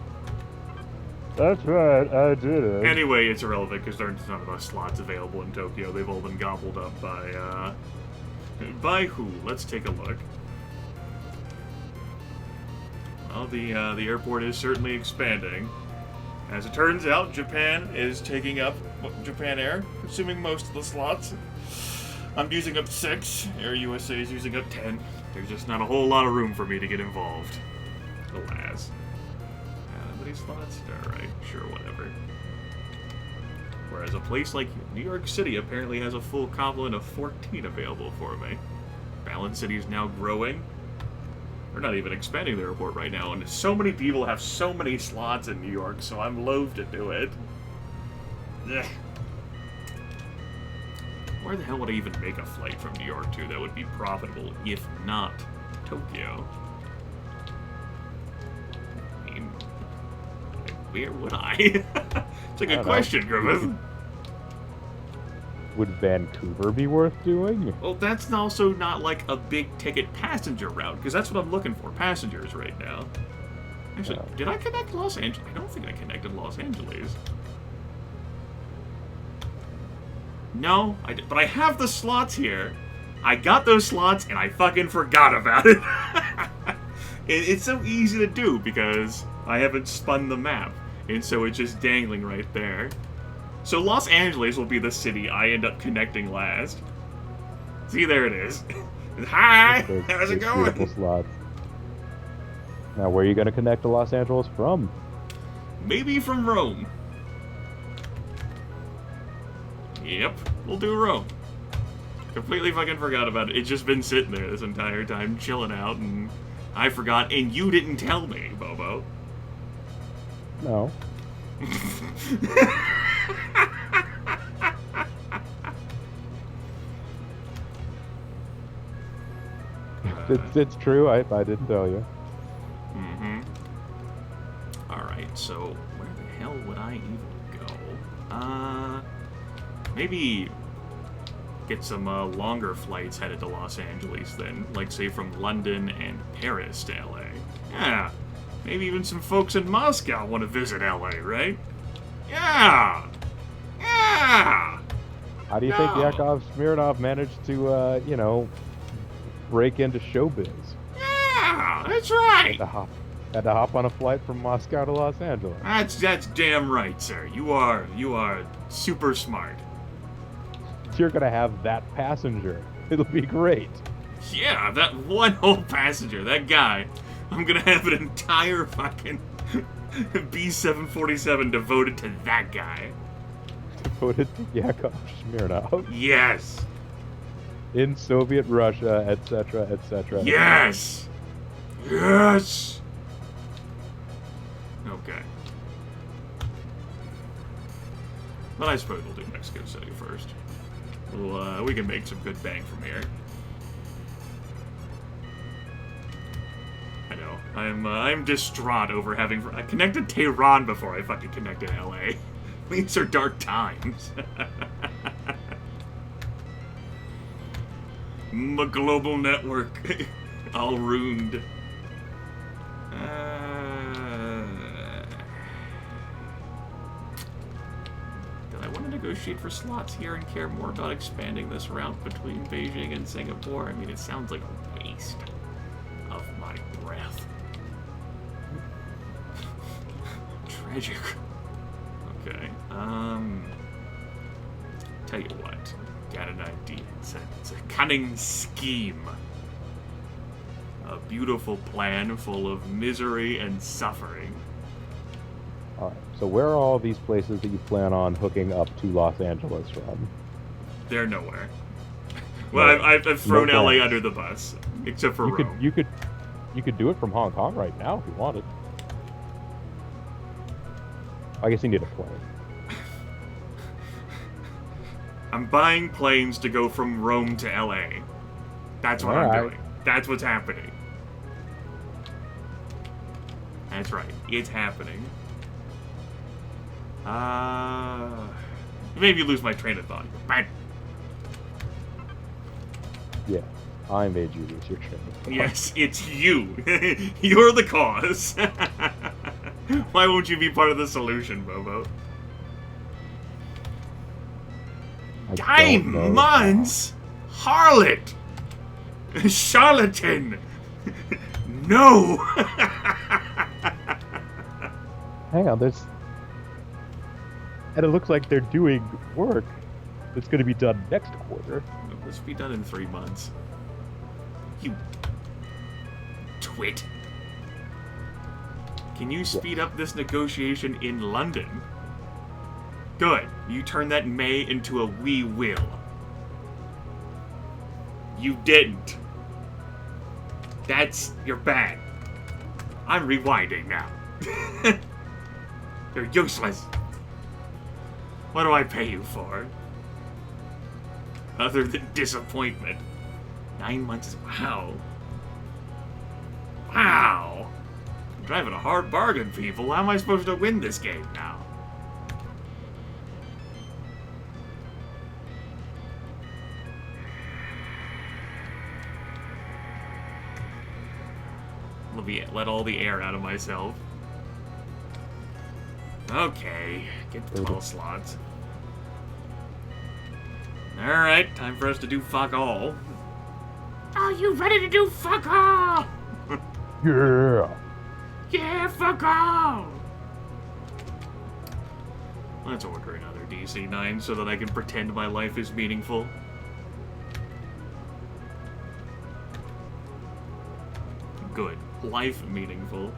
That's right, I didn't. Anyway, it's irrelevant because there's none of us slots available in Tokyo. They've all been gobbled up by who? Let's take a look. Well, the airport is certainly expanding. As it turns out, Japan is taking up Japan Air, consuming most of the slots. I'm using up 6. Air USA is using up 10. There's just not a whole lot of room for me to get involved. Alas. How many slots? Alright, sure, whatever. Whereas a place like New York City apparently has a full complement of 14 available for me. Balance City is now growing. They're not even expanding their airport right now, and so many people have so many slots in New York, so I'm loath to do it. Ugh. Where the hell would I even make a flight from New York to that would be profitable, if not Tokyo? I mean, where would I? It's a good question, Grimith. Would Vancouver be worth doing? Well, that's also not like a big ticket passenger route, because that's what I'm looking for, passengers right now. Actually, did I connect Los Angeles? I don't think I connected Los Angeles. No, I did, but I have the slots here. I got those slots, and I fucking forgot about it. It's so easy to do, because I haven't spun the map, and so it's just dangling right there. So Los Angeles will be the city I end up connecting last. See, there it is. Hi! How's it going? Beautiful slots. Now, where are you going to connect to Los Angeles from? Maybe from Rome. Yep, we'll do Rome. Completely fucking forgot about it. It's just been sitting there this entire time, chilling out, and I forgot, and you didn't tell me, Bobo. No. It's true, I didn't tell you. Mm-hmm. Alright, so where the hell would I even go? Maybe get some longer flights headed to Los Angeles then, like say from London and Paris to LA. Yeah, maybe even some folks in Moscow want to visit LA, right? Yeah! Yeah! How do you think Yakov Smirnov managed to, you know, break into showbiz? Yeah, that's right! Had to hop on a flight from Moscow to Los Angeles. That's damn right, sir. You are super smart. You're gonna have that passenger. It'll be great. Yeah, that one whole passenger, that guy. I'm gonna have an entire fucking B-747 devoted to that guy. Devoted to Yakov Smirnov. Yes. In Soviet Russia, etc., etc. Yes. Yes. Okay. But I suppose we'll do Mexico City first. We can make some good bang from here. I know. I'm distraught over having... I connected Tehran before I fucking connected LA. These are dark times. My global network. All ruined. Did I want to negotiate for slots here and care more about expanding this route between Beijing and Singapore? I mean, it sounds like a waste of my breath. Tragic. Okay, tell you what, got an idea. It's a cunning scheme. A beautiful plan full of misery and suffering. Alright, so where are all these places that you plan on hooking up to Los Angeles from? They're nowhere. Well, I've thrown LA under the bus, except for Rome. You could do it from Hong Kong right now if you wanted. I guess you need a plane. I'm buying planes to go from Rome to LA. That's what I'm doing. That's what's happening. That's right. It's happening. Maybe you lose my train of thought. Bang. Yeah, I made you lose your train of thought. Yes, it's you. You're the cause. Why won't you be part of the solution, Bobo? 9 months? Harlot! Charlatan! No! Hang on, there's... And it looks like they're doing work that's going to be done next quarter. This will be done in 3 months. You... twit. Can you speed up this negotiation in London? Good. You turn that may into a we will. You didn't. You're bad. I'm rewinding now. You're useless. What do I pay you for? other than disappointment. 9 months is... Wow. Wow. I'm driving a hard bargain, people. How am I supposed to win this game now? Let all the air out of myself. Okay, get the 12 slots. Alright, time for us to do fuck all. Are you ready to do fuck all? Yeah. Yeah, fuck all! Let's order another DC-9 so that I can pretend my life is meaningful. Good. Life meaningful.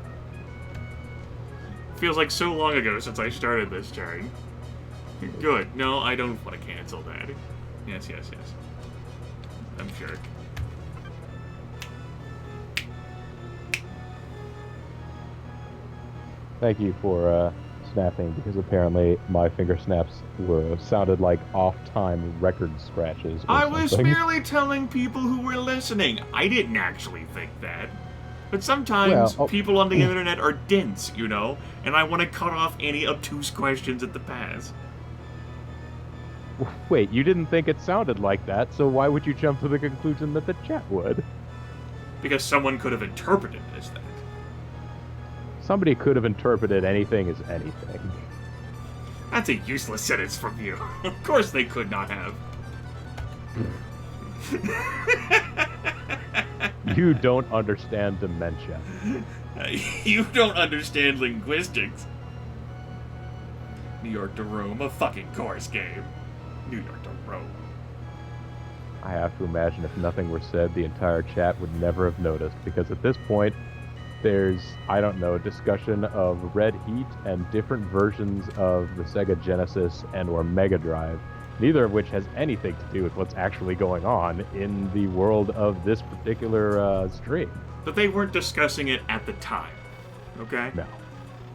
Feels like so long ago since I started this turn. Good. No, I don't want to cancel that. Yes, yes, yes. I'm sure. Thank you for snapping, because apparently my finger snaps sounded like off-time record scratches. I was merely telling people who were listening. I didn't actually think that. But sometimes people on the internet are dense, you know, and I want to cut off any obtuse questions at the pass. Wait, you didn't think it sounded like that, so why would you jump to the conclusion that the chat would? Because someone could have interpreted it as that. Somebody could have interpreted anything as anything. That's a useless sentence from you. Of course they could not have. You don't understand dementia. You don't understand linguistics. New York to Rome, a fucking course game. New York to Rome. I have to imagine if nothing were said, the entire chat would never have noticed, because at this point, there's, I don't know, discussion of Red Heat and different versions of the Sega Genesis and or Mega Drive, neither of which has anything to do with what's actually going on in the world of this particular stream. But they weren't discussing it at the time, okay? No.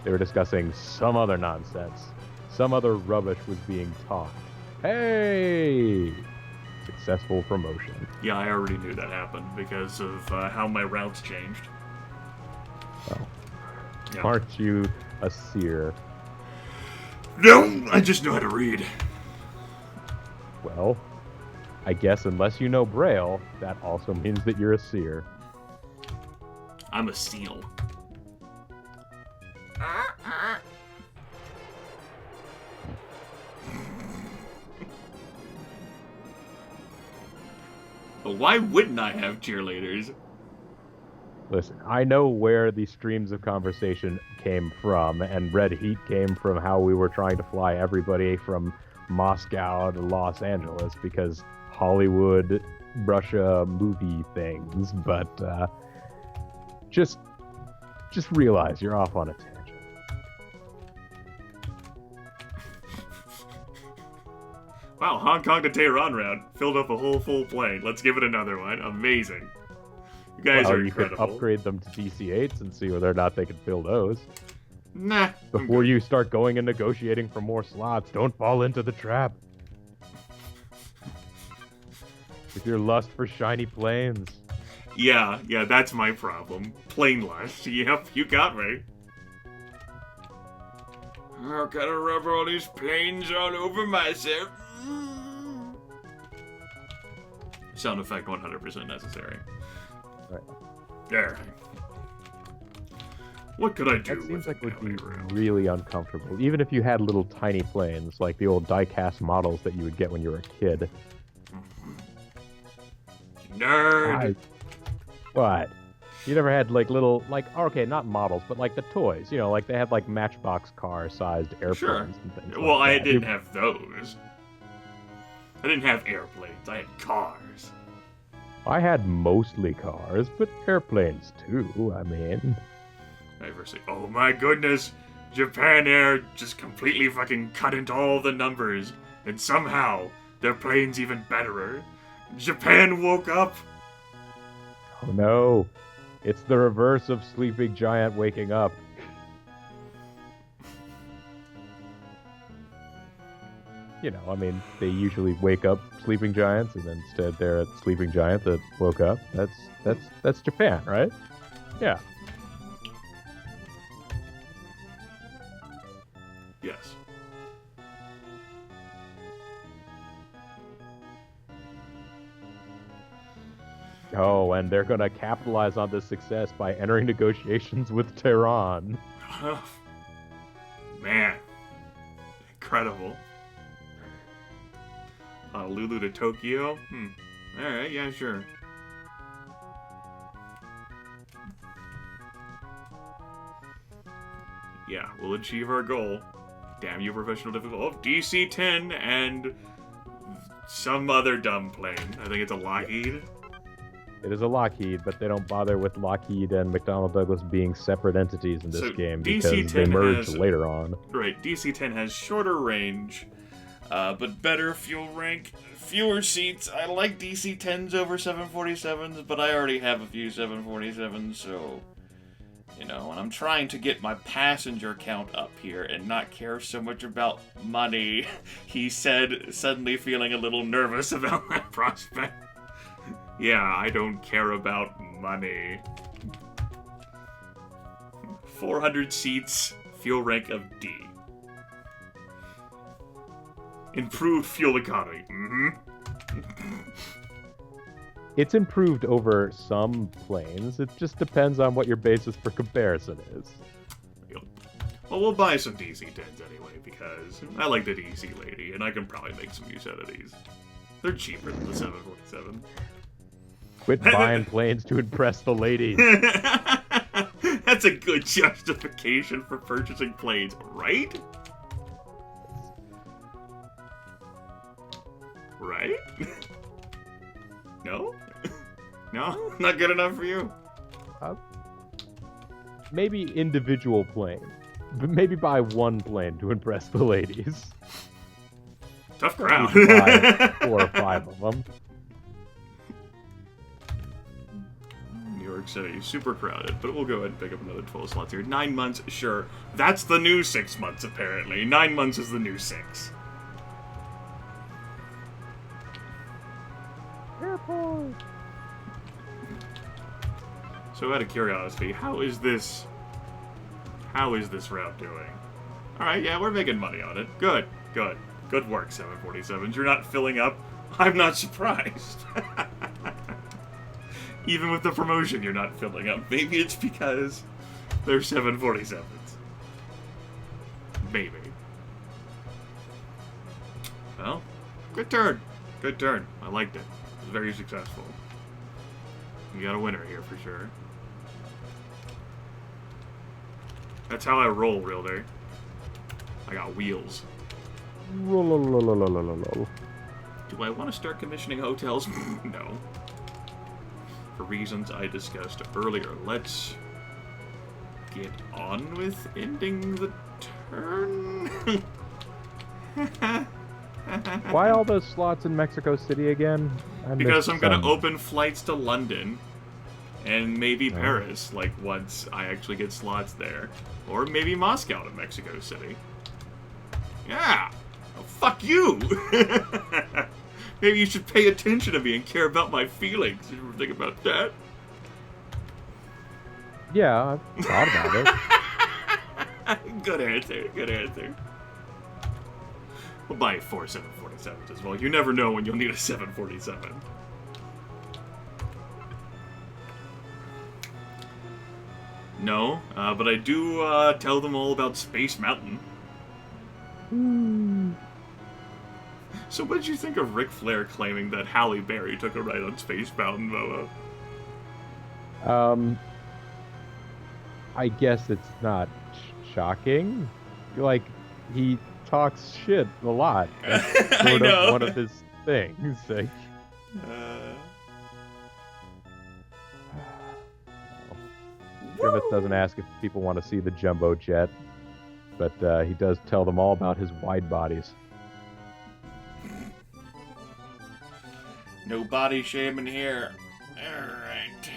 They were discussing some other nonsense. Some other rubbish was being talked. Hey! Successful promotion. Yeah, I already knew that happened because of how my routes changed. Oh. Yeah. Aren't you a seer? No, I just know how to read. Well, I guess unless you know Braille, that also means that you're a seer. I'm a seal. But why wouldn't I have cheerleaders? Listen, I know where the streams of conversation came from, and Red Heat came from how we were trying to fly everybody from Moscow to Los Angeles because Hollywood, Russia movie things, but just realize you're off on a tangent. Wow, Hong Kong to Tehran round. Filled up a whole full plane. Let's give it another one. Amazing. You guys are incredible. You could upgrade them to DC-8s and see whether or not they can fill those. Nah. Before you start going and negotiating for more slots, don't fall into the trap. With your lust for shiny planes. Yeah, that's my problem. Plane lust. Yep, you got me. How can I rub all these planes all over myself? Sound effect 100% necessary. Right. There. What could I do? That seems like it would be room? really uncomfortable. Even if you had little tiny planes, like the old die-cast models that you would get when you were a kid. Nerd! What? You never had, like, little, like, okay, not models, but, like, the toys. You know, like, they had, like, Matchbox car-sized airplanes and things Well, like I that. didn't have those. I didn't have airplanes. I had cars. I had mostly cars, but airplanes, too, I mean. Ever say, oh my goodness, Japan Air just completely fucking cut into all the numbers, and somehow their plane's even betterer. Japan woke up. Oh no, it's the reverse of Sleeping Giant waking up. you know, I mean, they usually wake up sleeping giants, and instead they're a sleeping giant that woke up. That's Japan, right? Yeah. Yes. Oh, and they're gonna capitalize on this success by entering negotiations with Tehran. Man. Incredible. Honolulu to Tokyo? Alright, yeah, sure. Yeah, we'll achieve our goal. Damn you, professional difficulty. Oh, DC-10 and some other dumb plane. I think it's a Lockheed. It is a Lockheed, but they don't bother with Lockheed and McDonnell Douglas being separate entities in this So game DC-10 because they merge has- later on. Right, DC-10 has shorter range, but better fuel rank, fewer seats. I like DC-10s over 747s, but I already have a few 747s, so... You know, and I'm trying to get my passenger count up here and not care so much about money, he said, suddenly feeling a little nervous about that prospect. Yeah, I don't care about money. 400 seats, fuel rank of D. Improved fuel economy. It's improved over some planes. It just depends on what your basis for comparison is. Yep. Well, we'll buy some DC-10s anyway, because I like the DC lady, and I can probably make some use out of these. They're cheaper than the 747. Quit buying planes to impress the ladies. That's a good justification for purchasing planes, right? Right? No? No? Not good enough for you? Maybe individual plane. But maybe buy one plane to impress the ladies. Tough crowd. Buy 4 or 5 of them. New York City, super crowded, but we'll go ahead and pick up another 12 slots here. 9 months, sure. That's the new 6 months, apparently. 9 months is the new 6. Airport. So out of curiosity, how is this route doing? Alright, yeah, we're making money on it. Good, good. Good work, 747s. You're not filling up. I'm not surprised. Even with the promotion, you're not filling up. Maybe it's because they're 747s. Maybe. Well, good turn. Good turn. I liked it. It was very successful. You got a winner here for sure. That's how I roll, really. I got wheels. Do I want to start commissioning hotels? No. For reasons I discussed earlier. Let's get on with ending the turn. Why all those slots in Mexico City again? Because I'm going to open flights to London. And maybe Paris, like, once I actually get slots there. Or maybe Moscow to Mexico City. Yeah! Oh, fuck you! Maybe you should pay attention to me and care about my feelings. Did you ever think about that? Yeah, I've thought about it. Good answer, good answer. We'll buy 4 747s as well. You never know when you'll need a 747. No, but I do tell them all about Space Mountain. So what did you think of Ric Flair claiming that Halle Berry took a ride on Space Mountain, Bobo? I guess it's not shocking. Like, he talks shit a lot. That's sort of one of his things. Like, Grimith doesn't ask if people want to see the jumbo jet, but he does tell them all about his wide bodies. No body shaming here. Alright.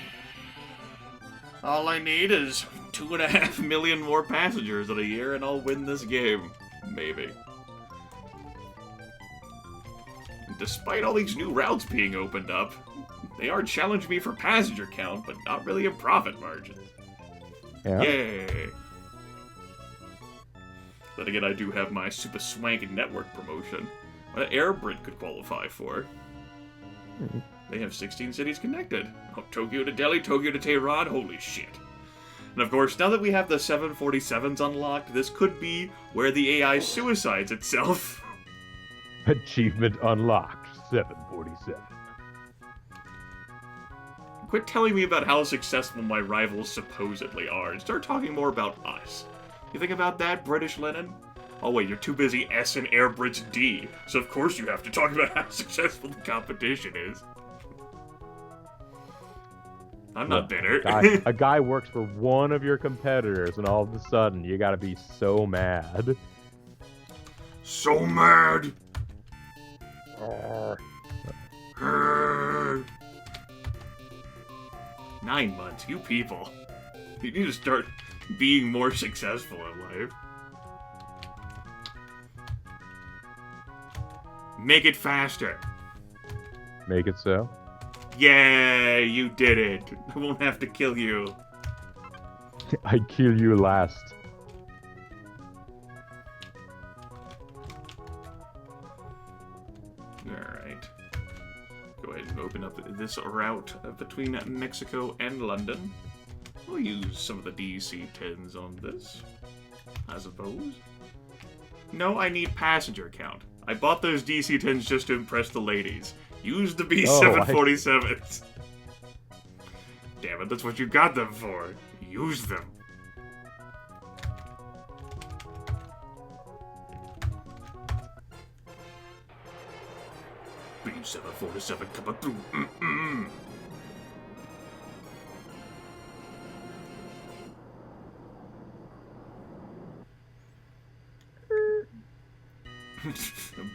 All I need is 2.5 million more passengers in a year and I'll win this game. Maybe. despite all these new routes being opened up, they are challenging me for passenger count, but not really a profit margin. Yeah. Yay! Then again, I do have my super swank network promotion, what Airbrit could qualify for. They have 16 cities connected. Oh, Tokyo to Delhi, Tokyo to Tehran, holy shit. And of course, now that we have the 747s unlocked, this could be where the AI suicides itself. Achievement unlocked. 747. Quit telling me about how successful my rivals supposedly are, and start talking more about us. You think about that, British Lenin? Oh wait, you're too busy S and Airbrits D, so of course you have to talk about how successful the competition is. I'm not bitter. A guy works for one of your competitors, and all of a sudden, you gotta be so mad. So mad! 9 months, you people. You need to start being more successful in life. Make it faster. Make it so. Yay, you did it. I won't have to kill you. I kill you last. Alright. Go ahead and open up this route between Mexico and London. We'll use some of the DC-10s on this, I suppose. No, I need passenger count. I bought those DC-10s just to impress the ladies. Use the B747s. Damn it, that's what you got them for. Use them. B747 coming through.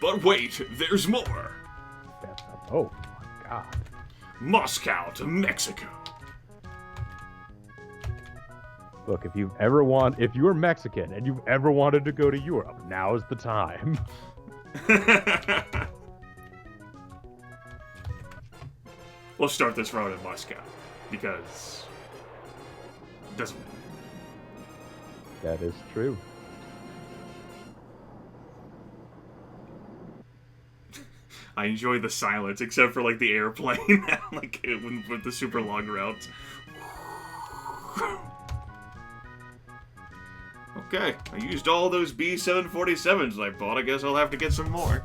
But wait, there's more. Oh my god. Moscow to Mexico. Look, if you're Mexican and you've ever wanted to go to Europe, now is the time. We'll start this route in Moscow, because it doesn't matter. That is true. I enjoy the silence, except for, like, the airplane, like, with the super long routes. Okay, I used all those B747s I bought. I guess I'll have to get some more.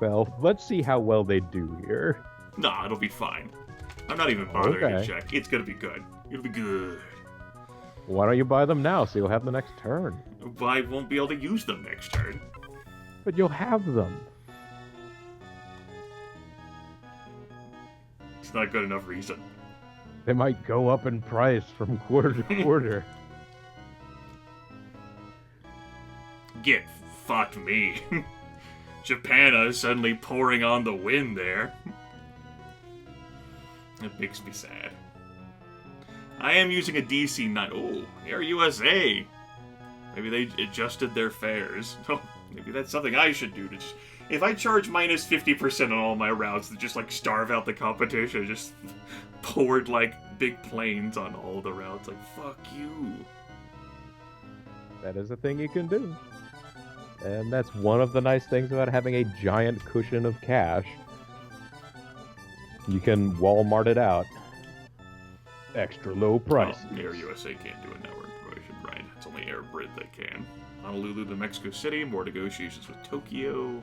Well, let's see how well they do here. Nah, it'll be fine. I'm not even bothering to Okay. check. It's gonna be good. It'll be good. Why don't you buy them now so you'll have the next turn? But I won't be able to use them next turn. But you'll have them. It's not good enough reason. They might go up in price from quarter to quarter. Get fucked me. Japan is suddenly pouring on the wind there. It makes me sad. I am using a DC-9. Oh, Air USA. Maybe they adjusted their fares. Oh, maybe that's something I should do. To just, if I charge minus 50% on all my routes to just, like, starve out the competition, just poured, like, big planes on all the routes. Like, fuck you. That is a thing you can do. And that's one of the nice things about having a giant cushion of cash. You can Walmart it out. Extra low prices. Well, Air USA can't do a network promotion, right? It's only Air Brit that can. Honolulu to Mexico City, more negotiations with Tokyo.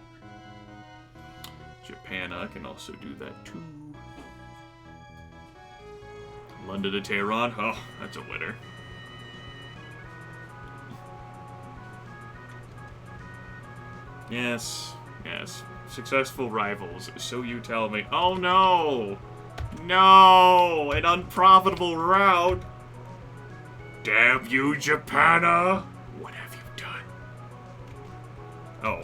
Japan can also do that too. London to Tehran, oh, that's a winner. Yes, yes. Successful rivals, so you tell me. Oh no! No! An unprofitable route! Damn you, Japana! What have you done? Oh.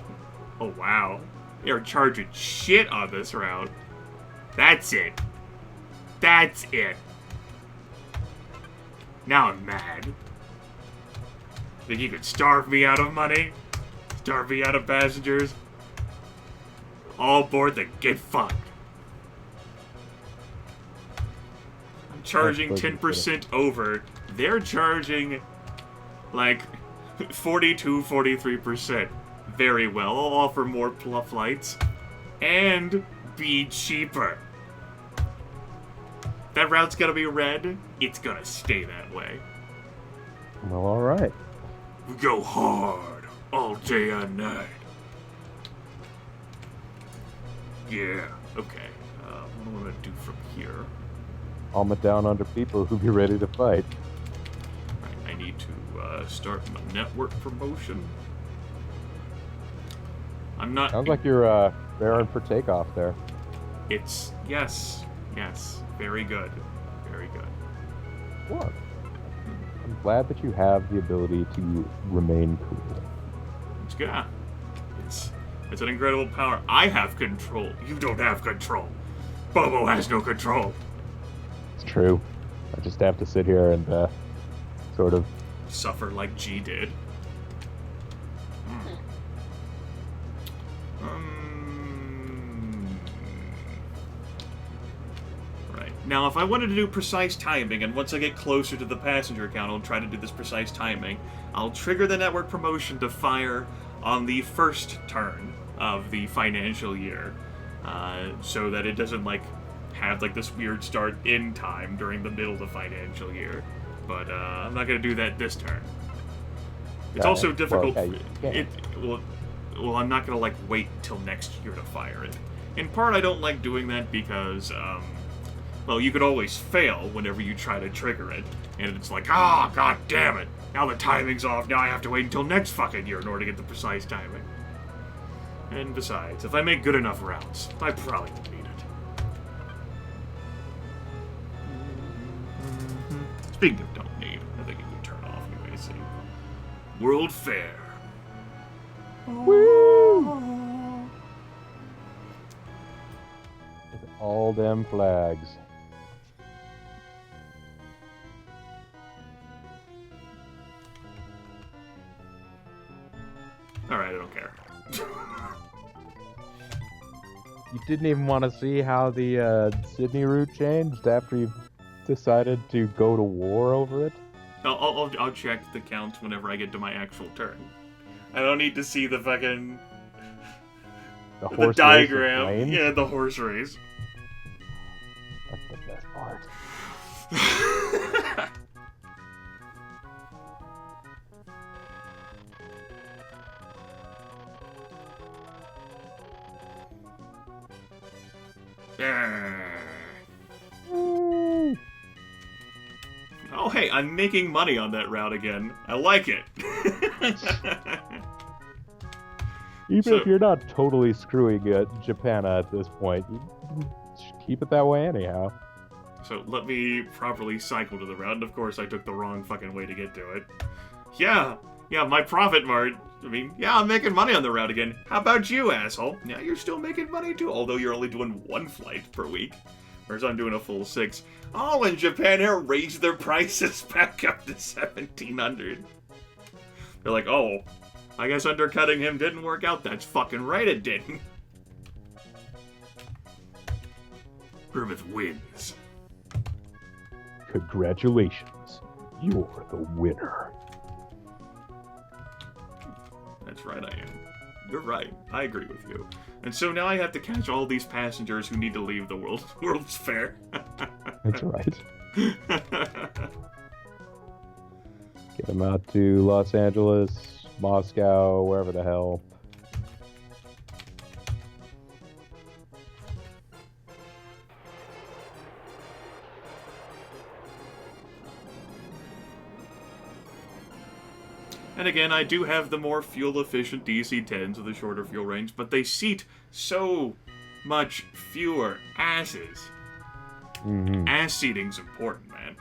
Oh wow. You're charging shit on this route. That's it. That's it. Now I'm mad. Think you could starve me out of money? Starve me out of passengers? all aboard the get fucked. I'm charging 10% over. They're charging like 42, 43%. Very well. I'll offer more flights and be cheaper. That route's gonna be red. It's gonna stay that way. Well, all right. We go hard all day and night. Yeah. Okay. What do I want to do from here? Calm it down under people who be ready to fight. Right, I need to start my network promotion. I'm not. Sounds like you're raring for takeoff there. It's yes. Very good. Very good. Well, I'm glad that you have the ability to remain cool. Yeah. It's an incredible power. I have control. You don't have control. Bobo has no control. It's true. I just have to sit here and sort of suffer like G did. Right. Now, if I wanted to do precise timing, and once I get closer to the passenger count, I'll try to do this precise timing, I'll trigger the network promotion to fire on the first turn of the financial year, so that it doesn't, like, have, like, this weird start in time during the middle of the financial year. But, I'm not going to do that this turn. It's also difficult. Well, I'm not going to, like, wait till next year to fire it. In part, I don't like doing that because, well, you could always fail whenever you try to trigger it. And it's like, ah, god damn it. Now the timing's off. Now I have to wait until next fucking year in order to get the precise timing. And besides, if I make good enough routes, I probably won't need it. Speaking of don't need, I think you can turn off anyway, see. World Fair. Woo! All them flags. Alright, I don't care. You didn't even want to see how the Sydney route changed after you decided to go to war over it? I'll check the counts whenever I get to my actual turn. I don't need to see the fucking... the diagram. Yeah, the horse race. That's the best part. Oh, hey, I'm making money on that route again. I like it. Even if you're not totally screwing Japan at this point, you should keep it that way anyhow. So let me properly cycle to the route, and of course I took the wrong fucking way to get to it. Yeah, my profit margin. I mean, yeah, I'm making money on the route again. How about you, asshole? Yeah, you're still making money too, although you're only doing one flight per week. Whereas I'm doing a full 6. Oh, and Japan Air raised their prices back up to 1,700. They're like, oh, I guess undercutting him didn't work out. That's fucking right it didn't. Grimith wins. Congratulations. You're the winner. That's right, I am. You're right. I agree with you. And so now I have to catch all these passengers who need to leave the World's Fair. That's right. Get them out to Los Angeles, Moscow, wherever the hell. And again, I do have the more fuel-efficient DC-10s with a shorter fuel range, but they seat so much fewer asses. Mm-hmm. Ass seating's important, man.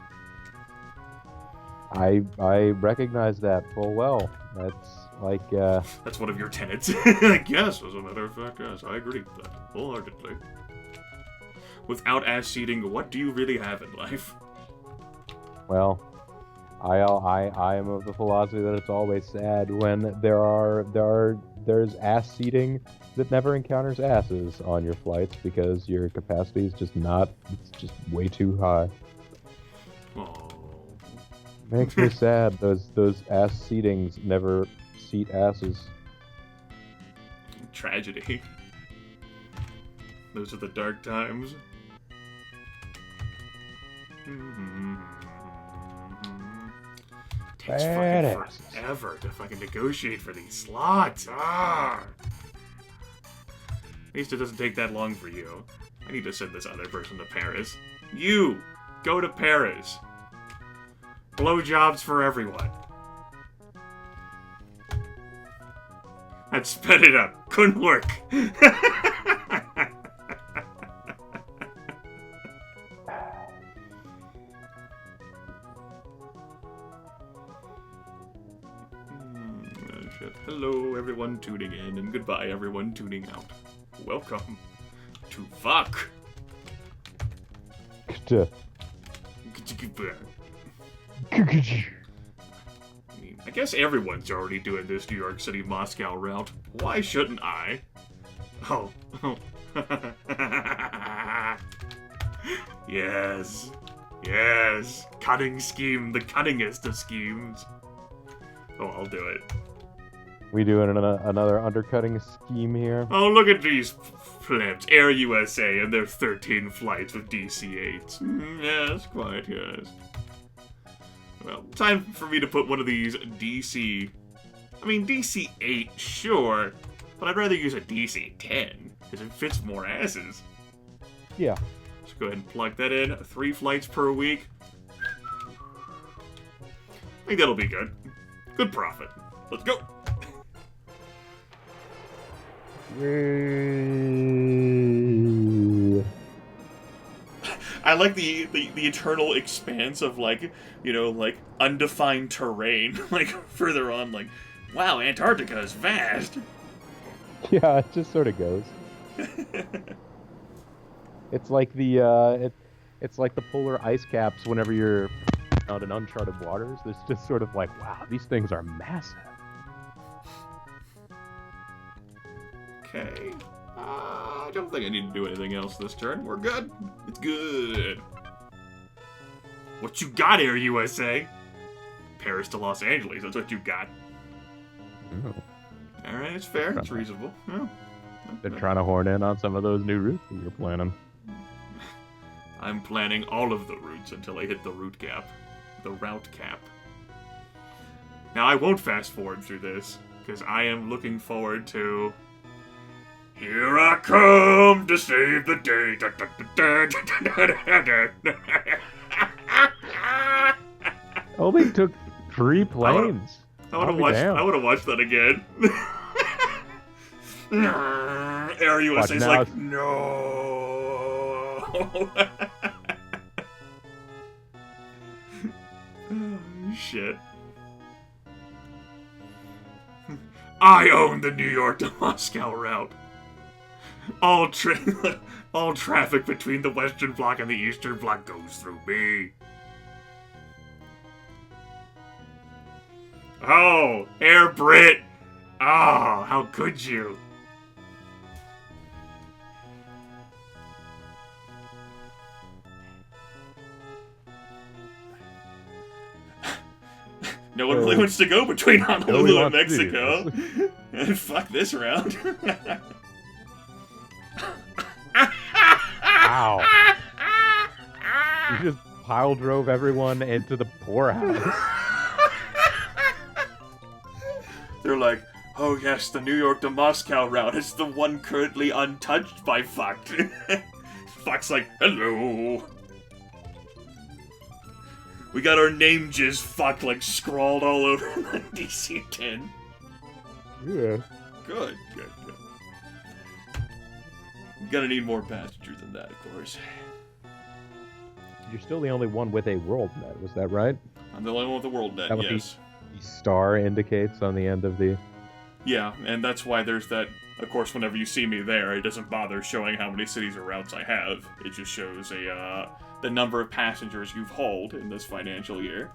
I recognize that full well. That's like, That's one of your tenets. Like, yes, as a matter of fact, yes, I agree with that wholeheartedly. Without ass seating, what do you really have in life? well, I am of the philosophy that it's always sad when there's ass seating that never encounters asses on your flights because your capacity is just not, it's just way too high. Oh. Makes me sad. Those ass seatings never seat asses. Tragedy. Those are the dark times. Takes fucking forever to fucking negotiate for these slots. Ah! At least it doesn't take that long for you. I need to send this other person to Paris. You! Go to Paris! Blowjobs for everyone. I'd sped it up. Couldn't work. Shit. Hello, everyone tuning in, and goodbye, everyone tuning out. Welcome to Fuck. I guess everyone's already doing this New York City Moscow route. Why shouldn't I? Oh. Yes. Yes. Cunning scheme, the cunningest of schemes. Oh, I'll do it. We doing another undercutting scheme here? Oh, look at these plebs. Air USA and their 13 flights with DC-8s. Yes, quite, yes. Well, time for me to put one of these DC... I mean, DC-8, sure, but I'd rather use a DC-10, because it fits more asses. Yeah. Let's go ahead and plug that in. 3 flights per week. I think that'll be good. Good profit. Let's go. I like the eternal expanse of, like, you know, like, undefined terrain. Like, further on, like, wow, Antarctica is vast. Yeah, it just sort of goes. It's like the, it's like the polar ice caps whenever you're out in uncharted waters. It's just sort of like, wow, these things are massive. Okay. I don't think I need to do anything else this turn. We're good. It's good. What you got, Air USA? Paris to Los Angeles. That's what you got. Oh. All right, it's fair. It's reasonable. Oh. They're trying to horn in on some of those new routes that you're planning. I'm planning all of the routes until I hit the route cap. The route cap. Now, I won't fast forward through this, because I am looking forward to... Here I come to save the day. Only took 3 planes. I want to watch that again. Air USA's like, no. Oh, shit. I own the New York to Moscow route. All traffic between the Western Bloc and the Eastern Bloc goes through me. Oh, Air Brit. Oh, how could you? No one really wants to go between Honolulu and Mexico. And fuck this round. Wow. You just pile drove everyone into the poorhouse. They're like, oh yes, the New York to Moscow route is the one currently untouched by Fuck. Fuck's like, hello. We got our name jizz Fuck like scrawled all over the DC-10. Yeah. Good. Gonna need more passengers than that, of course. You're still the only one with a world net, was that right? I'm the only one with the world net, yes. The star indicates on the end of the... Yeah, and that's why there's that... Of course, whenever you see me there, it doesn't bother showing how many cities or routes I have. It just shows the number of passengers you've hauled in this financial year.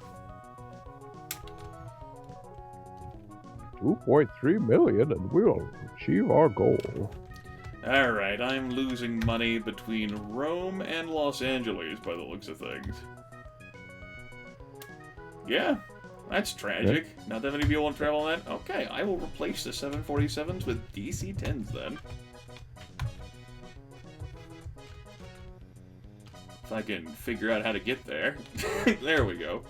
2.3 million and we'll achieve our goal. Alright, I'm losing money between Rome and Los Angeles by the looks of things. Yeah, that's tragic. Yeah. Not that many people want to travel on that. Okay, I will replace the 747s with DC-10s then. If I can figure out how to get there. There we go.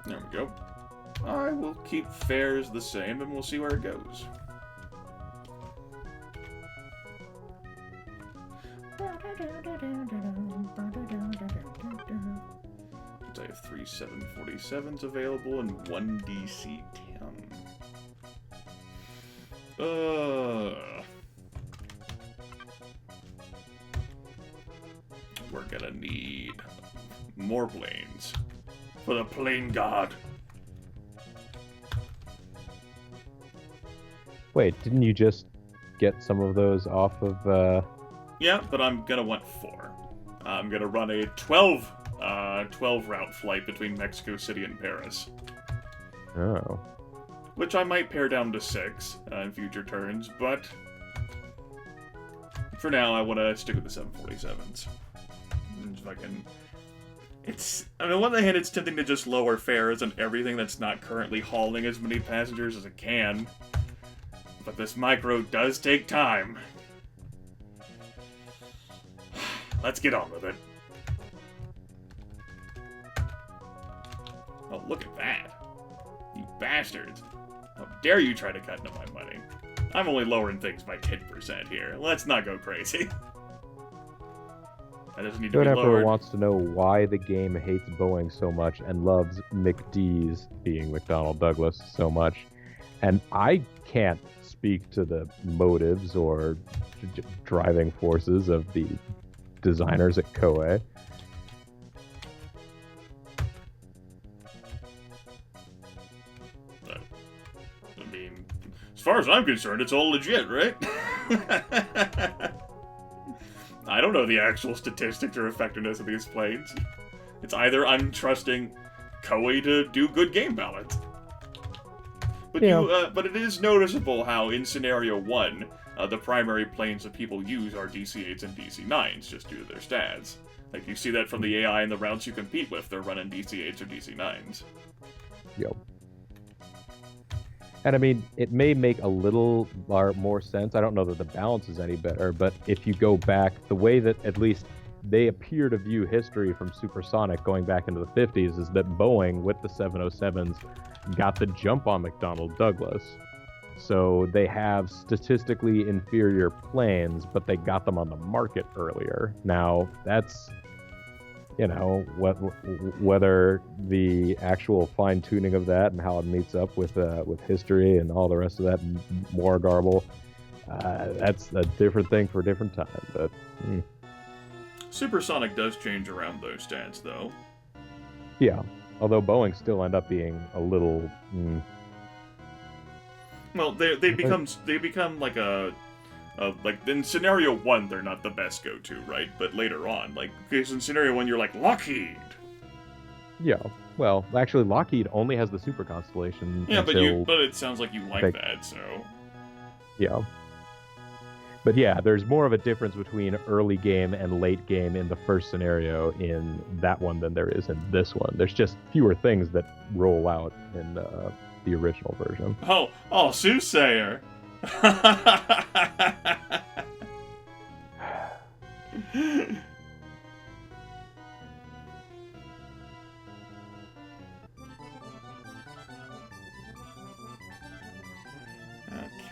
There we go. I will keep fares the same, and we'll see where it goes. I have 3 747s available and 1 DC-10. We're gonna need more planes for the plane god. Wait, didn't you just get some of those off of, Yeah, but I'm gonna want 4. I'm gonna run a 12 route flight between Mexico City and Paris. Oh. Which I might pare down to 6 in future turns, but for now I want to stick with the 747s. If I can... I mean, on one hand, it's tempting to just lower fares on everything that's not currently hauling as many passengers as it can. But this micro does take time. Let's get on with it. Oh, look at that. You bastards. How dare you try to cut into my money? I'm only lowering things by 10% here. Let's not go crazy. That doesn't need to be lowered. Emperor wants to know why the game hates Boeing so much and loves McD's, being McDonnell Douglas, so much. And I can't speak to the motives or driving forces of the designers at Koei. I mean, as far as I'm concerned, it's all legit, right? I don't know the actual statistics or effectiveness of these planes. It's either I'm trusting Koei to do good game balance. But yeah. But it is noticeable how in Scenario 1, the primary planes that people use are DC-8s and DC-9s, just due to their stats. Like, you see that from the AI and the routes you compete with, they're running DC-8s or DC-9s. Yep. And I mean, it may make a little more sense. I don't know that the balance is any better, but if you go back, the way that at least they appear to view history from supersonic going back into the 50s is that Boeing, with the 707s, got the jump on McDonnell Douglas. So they have statistically inferior planes, but they got them on the market earlier. Now, that's, you know, whether the actual fine-tuning of that and how it meets up with history and all the rest of that more garble, that's a different thing for a different time. But Supersonic does change around those stats, though. Yeah, although Boeing still end up being a little. Well, they become like like in Scenario 1, they're not the best go-to, right? But later on, like, because in Scenario 1, you're like, Lockheed! Yeah, well, actually, Lockheed only has the Super Constellation. Yeah, but it sounds like you like that, so... Yeah. But yeah, there's more of a difference between early game and late game in the first scenario in that one than there is in this one. There's just fewer things that roll out in the original version. Oh, soothsayer!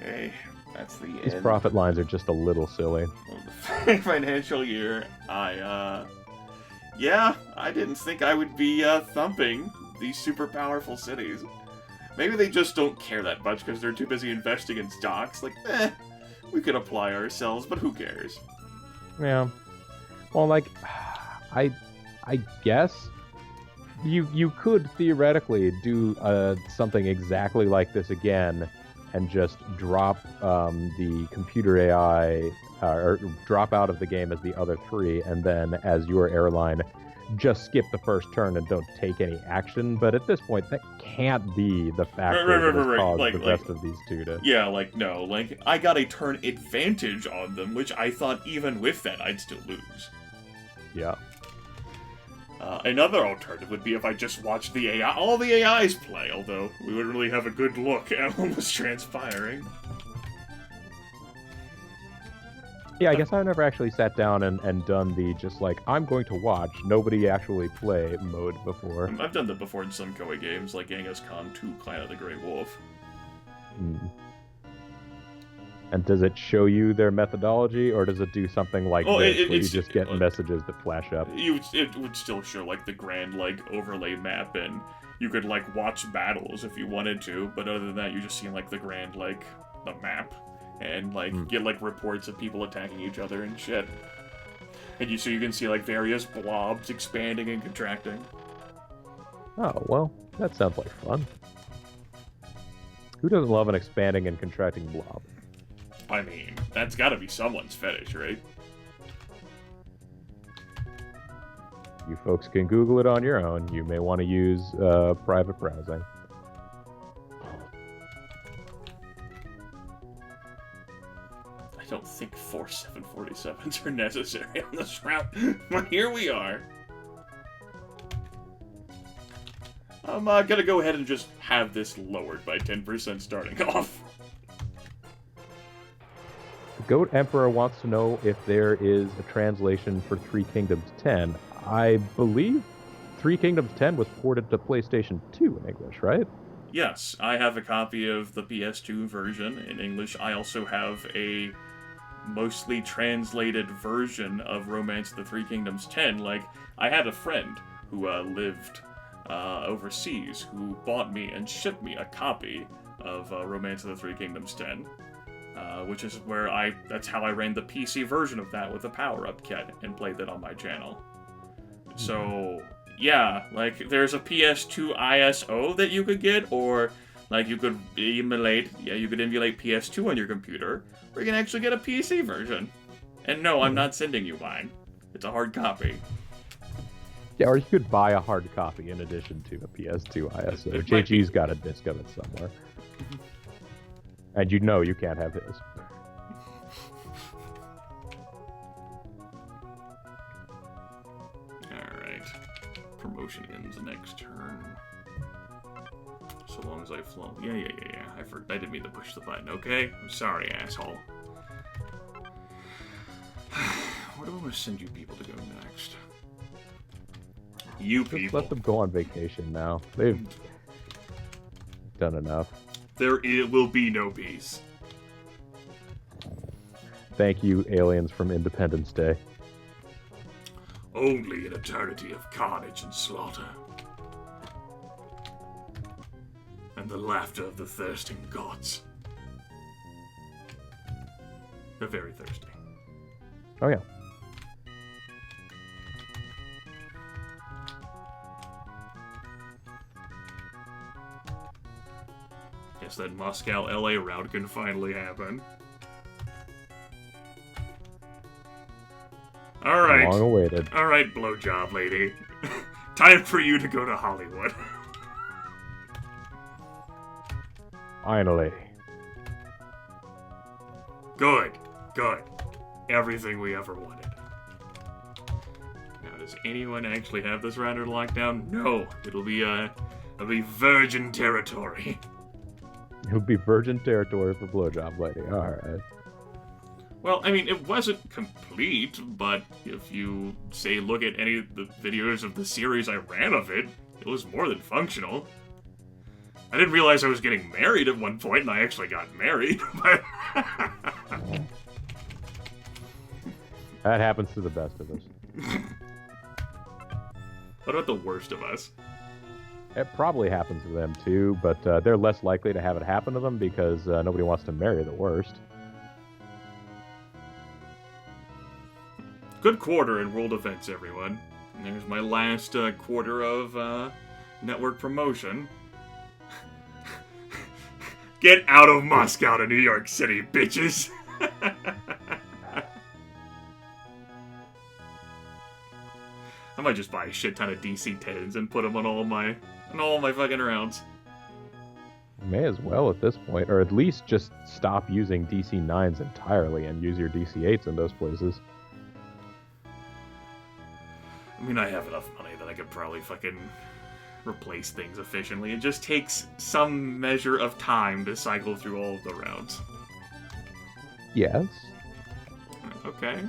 Okay, that's the end. These profit lines are just a little silly. The financial year, yeah, I didn't think I would be thumping these super powerful cities. Maybe they just don't care that much because they're too busy investing in stocks. Like, we could apply ourselves, but who cares? Yeah. Well, like, I guess you could theoretically do something exactly like this again and just drop the computer AI or drop out of the game as the other three, and then as your airline just skip the first turn and don't take any action. But at this point, that can't be the factor that has caused the rest of these two to... Yeah, like, no, like, I got a turn advantage on them, which I thought even with that I'd still lose. Yeah. Another alternative would be if I just watched the AI, all the AIs play, although we wouldn't really have a good look at what was transpiring. Yeah, I guess I've never actually sat down and done the just like, I'm going to watch, nobody actually play mode before. I've done that before in some Koei games, like Genghis Khan 2 Clan of the Grey Wolf. And does it show you their methodology, or does it do something like this, where you just get messages that flash up? It would still show, like, the grand, like, overlay map, and you could, like, watch battles if you wanted to, but other than that, you just see, like, the grand, like, the map. And, like, get, like, reports of people attacking each other and shit. And so you can see, like, various blobs expanding and contracting. Oh, well, that sounds like fun. Who doesn't love an expanding and contracting blob? I mean, that's gotta be someone's fetish, right? You folks can Google it on your own. You may want to use private browsing. I don't think 4 747s are necessary on this route, but here we are. I'm gonna go ahead and just have this lowered by 10% starting off. Goat Emperor wants to know if there is a translation for Three Kingdoms 10. I believe Three Kingdoms 10 was ported to PlayStation 2 in English, right? Yes, I have a copy of the PS2 version in English. I also have a mostly translated version of Romance of the Three Kingdoms 10. Like, I had a friend who lived overseas who bought me and shipped me a copy of Romance of the Three Kingdoms 10, which is where that's how I ran the PC version of that with a power-up kit and played that on my channel. So, yeah, like, there's a PS2 ISO that you could get, or, like, you could emulate PS2 on your computer, or you can actually get a PC version. And no, I'm not sending you mine. It's a hard copy. Yeah, or you could buy a hard copy in addition to a PS2 ISO. JG's got a disc of it somewhere. And you know you can't have his. Alright. Promotion ends next turn. So long as I flow. Yeah. I didn't mean to push the button, okay? I'm sorry, asshole. Where do I want to send you people to go next? You people. Just let them go on vacation now. They've done enough. There will be no peace. Thank you, aliens from Independence Day. Only an eternity of carnage and slaughter. And the laughter of the thirsting gods. They're very thirsty. Oh, yeah. Guess that Moscow-LA route can finally happen. Alright. Long awaited. Alright, blowjob lady. Time for you to go to Hollywood. Finally. Good. Everything we ever wanted. Now, does anyone actually have this router locked down? No. It'll be virgin territory. It would be virgin territory for blowjob lady. Alright. Well, I mean, it wasn't complete, but if you, say, look at any of the videos of the series I ran of it, it was more than functional. I didn't realize I was getting married at one point, and I actually got married, but... That happens to the best of us. What about the worst of us? It probably happens to them too, but they're less likely to have it happen to them because nobody wants to marry the worst. Good quarter in world events, everyone. And there's my last quarter of network promotion. Get out of Moscow to New York City, bitches! I might just buy a shit ton of DC-10s and put them on all my fucking rounds. May as well at this point, or at least just stop using DC-9s entirely and use your DC-8s in those places. I mean, I have enough money that I could probably fucking replace things efficiently. It just takes some measure of time to cycle through all of the rounds. Yes. Okay.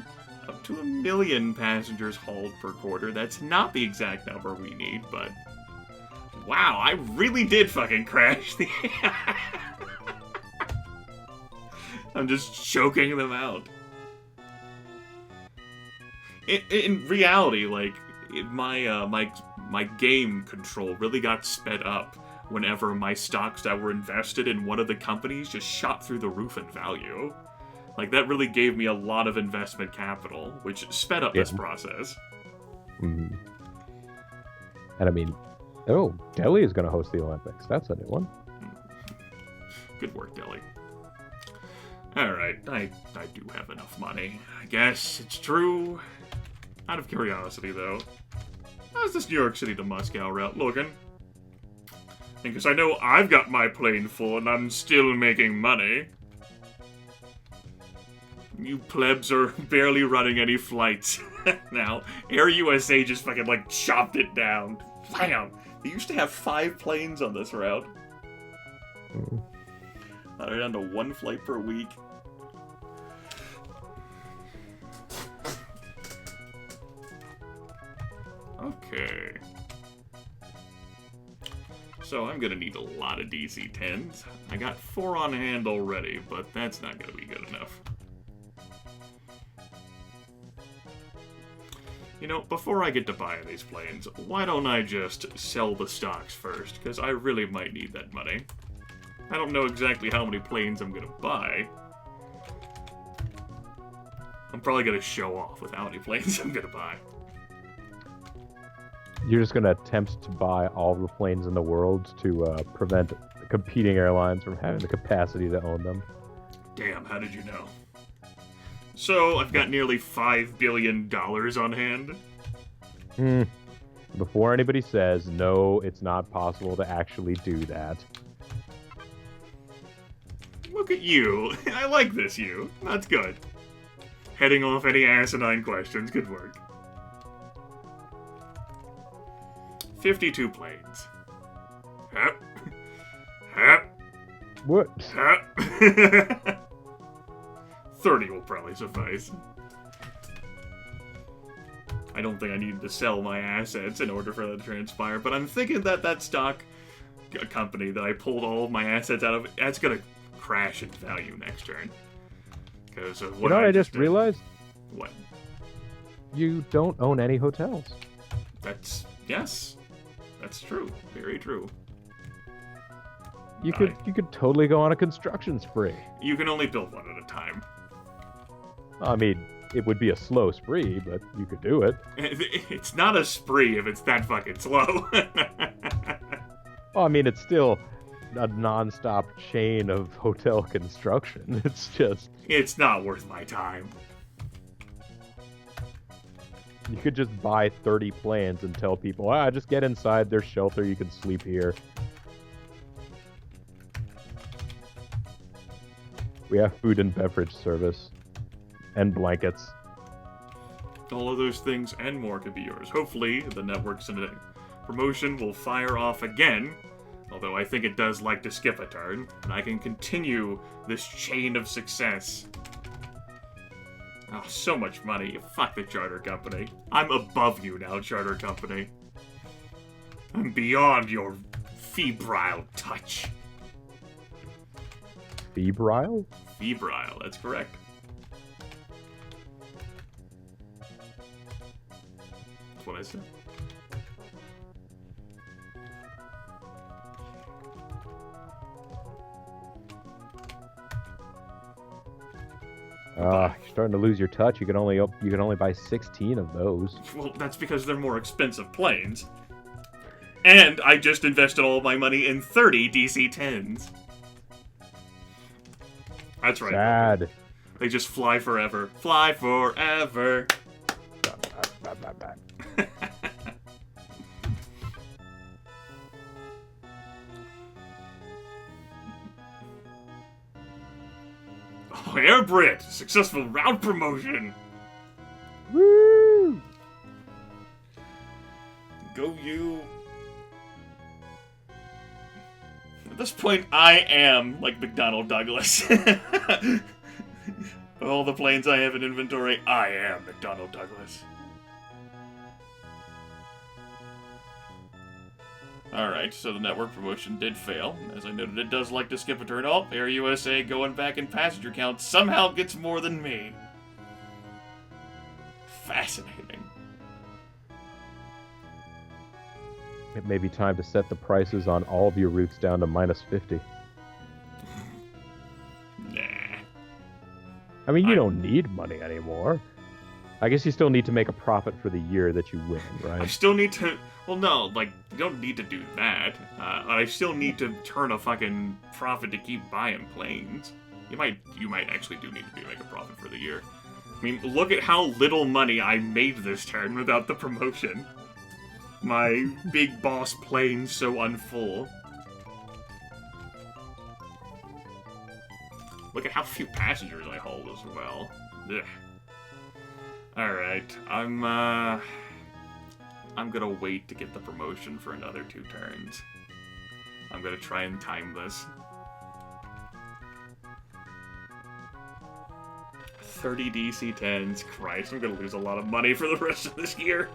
Up to 1 million passengers hauled per quarter. That's not the exact number we need, but... Wow, I really did fucking crash the... I'm just choking them out. In reality, like, my game control really got sped up whenever my stocks that were invested in one of the companies just shot through the roof in value. Like, that really gave me a lot of investment capital, which sped up this process. Mm-hmm. And I mean, oh, Delhi is going to host the Olympics. That's a new one. Good work, Delhi. Alright, I do have enough money. I guess it's true. Out of curiosity, though, how's this New York City to Moscow route looking? Because I know I've got my plane full and I'm still making money. You plebs are barely running any flights now. Air USA just fucking, like, chopped it down. Bam! They used to have 5 planes on this route. Now they're down to 1 flight per week. Okay. So I'm gonna need a lot of DC-10s. I got 4 on hand already, but that's not gonna be good enough. You know, before I get to buying these planes, why don't I just sell the stocks first? Because I really might need that money. I don't know exactly how many planes I'm gonna buy. I'm probably gonna show off with how many planes I'm gonna buy. You're just going to attempt to buy all the planes in the world to prevent competing airlines from having the capacity to own them. Damn, how did you know? So, I've got nearly $5 billion on hand. Before anybody says, no, it's not possible to actually do that. Look at you. I like this, you. That's good. Heading off any asinine questions. Good work. 52 planes. Hup. Hup. What? Hup. 30 will probably suffice. I don't think I needed to sell my assets in order for that to transpire, but I'm thinking that that stock company that I pulled all of my assets out of, that's gonna crash in value next turn. Because of what I just realized? What? You don't own any hotels. Yes. That's true. Very true. You could totally go on a construction spree. You can only build one at a time. I mean, it would be a slow spree, but you could do it. It's not a spree if it's that fucking slow. Well, I mean, it's still a non-stop chain of hotel construction. It's just... It's not worth my time. You could just buy 30 planes and tell people, just get inside, there's shelter, you can sleep here. We have food and beverage service. And blankets. All of those things and more could be yours. Hopefully, the network's promotion will fire off again. Although I think it does like to skip a turn. And I can continue this chain of success. Oh, so much money. Fuck the charter company. I'm above you now, charter company. I'm beyond your febrile touch. Febrile? Febrile, that's correct. That's what I said. You're starting to lose your touch. You can only buy 16 of those. Well, that's because they're more expensive planes. And I just invested all of my money in 30 DC-10s. That's right. Sad. They just fly forever. Fly forever. Oh, Air Brit! Successful route promotion! Woo! Go you. At this point, I am like McDonnell Douglas. Of all the planes I have in inventory, I am McDonnell Douglas. Alright, so the network promotion did fail. As I noted, it does like to skip a turn. Oh, Air USA going back in passenger count somehow gets more than me. Fascinating. It may be time to set the prices on all of your routes down to -50. Nah. I mean, you don't need money anymore. I guess you still need to make a profit for the year that you win, right? I still need to... Well, no, like, you don't need to do that. I still need to turn a fucking profit to keep buying planes. You might actually do need to make a profit for the year. I mean, look at how little money I made this turn without the promotion. My big boss plane's so unfull. Look at how few passengers I hauled as well. Ugh. Alright, I'm gonna wait to get the promotion for another 2 turns. I'm gonna try and time this. 30 DC-10s. Christ, I'm gonna lose a lot of money for the rest of this year.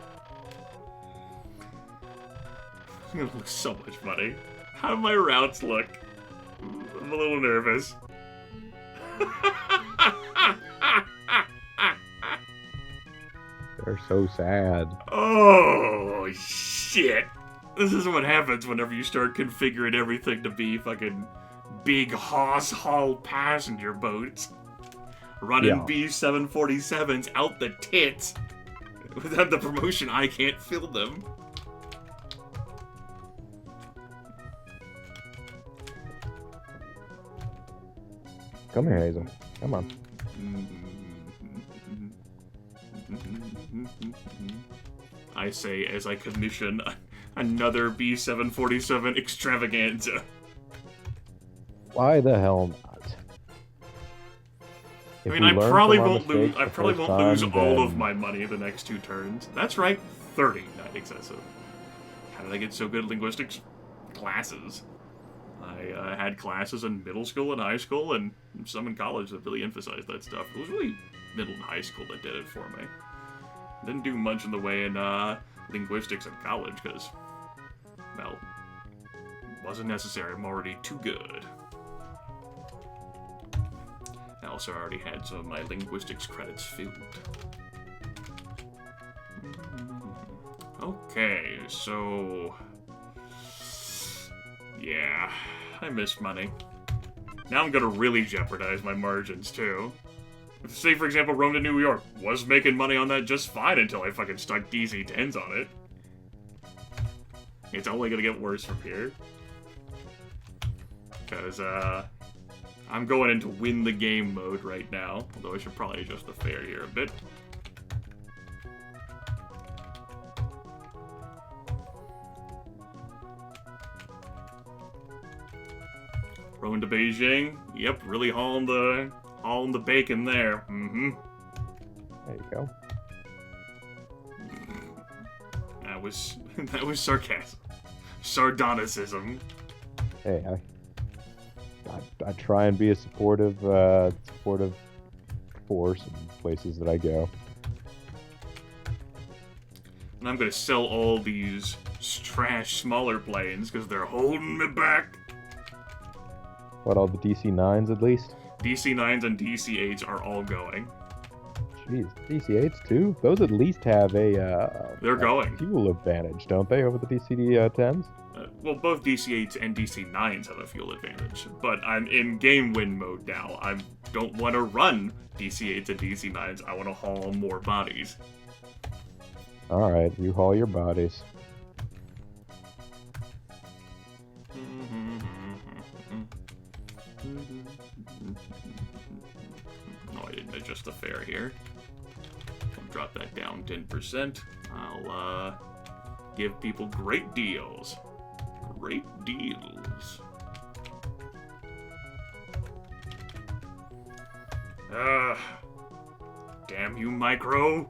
I'm gonna lose so much money. How do my routes look? I'm a little nervous. They're so sad. Oh, shit. This is what happens whenever you start configuring everything to be fucking big Hoss Hall passenger boats. Running B747s out the tits. Without the promotion, I can't fill them. Come here, Hazel. Come on. I say as I commission another B747 extravaganza. Why the hell not? I mean, I probably won't lose all of my money the next 2 turns. That's right, 30, not excessive. How did I get so good at linguistics? Classes. I had classes in middle school and high school, and some in college that really emphasized that stuff. It was really middle and high school that did it for me. Didn't do much in the way in linguistics in college, because, well, it wasn't necessary. I'm already too good. I also already had some of my linguistics credits filled. Okay, so... yeah, I missed money. Now I'm gonna really jeopardize my margins, too. Say, for example, Rome to New York was making money on that just fine until I fucking stuck DC-10s on it. It's only gonna get worse from here. Because, I'm going into win the game mode right now. Although I should probably adjust the fare here a bit. Rome to Beijing. Yep, really hauling the bacon there. Mm-hmm. There you go. That was sarcasm. Sardonicism. Hey, I try and be a supportive force in places that I go. And I'm gonna sell all these trash smaller planes because they're holding me back. What, all the DC-9s at least? DC-9s and DC-8s are all going. Jeez, DC-8s too? Those at least have a they're going. Fuel advantage, don't they, over the DC-10s? Well, both DC-8s and DC-9s have a fuel advantage, but I'm in game win mode now. I don't want to run DC-8s and DC-9s. I want to haul more bodies. Alright, you haul your bodies. No, I didn't adjust the fare here. I'll drop that down 10%. I'll give people great deals. Great deals. Damn you, Micro.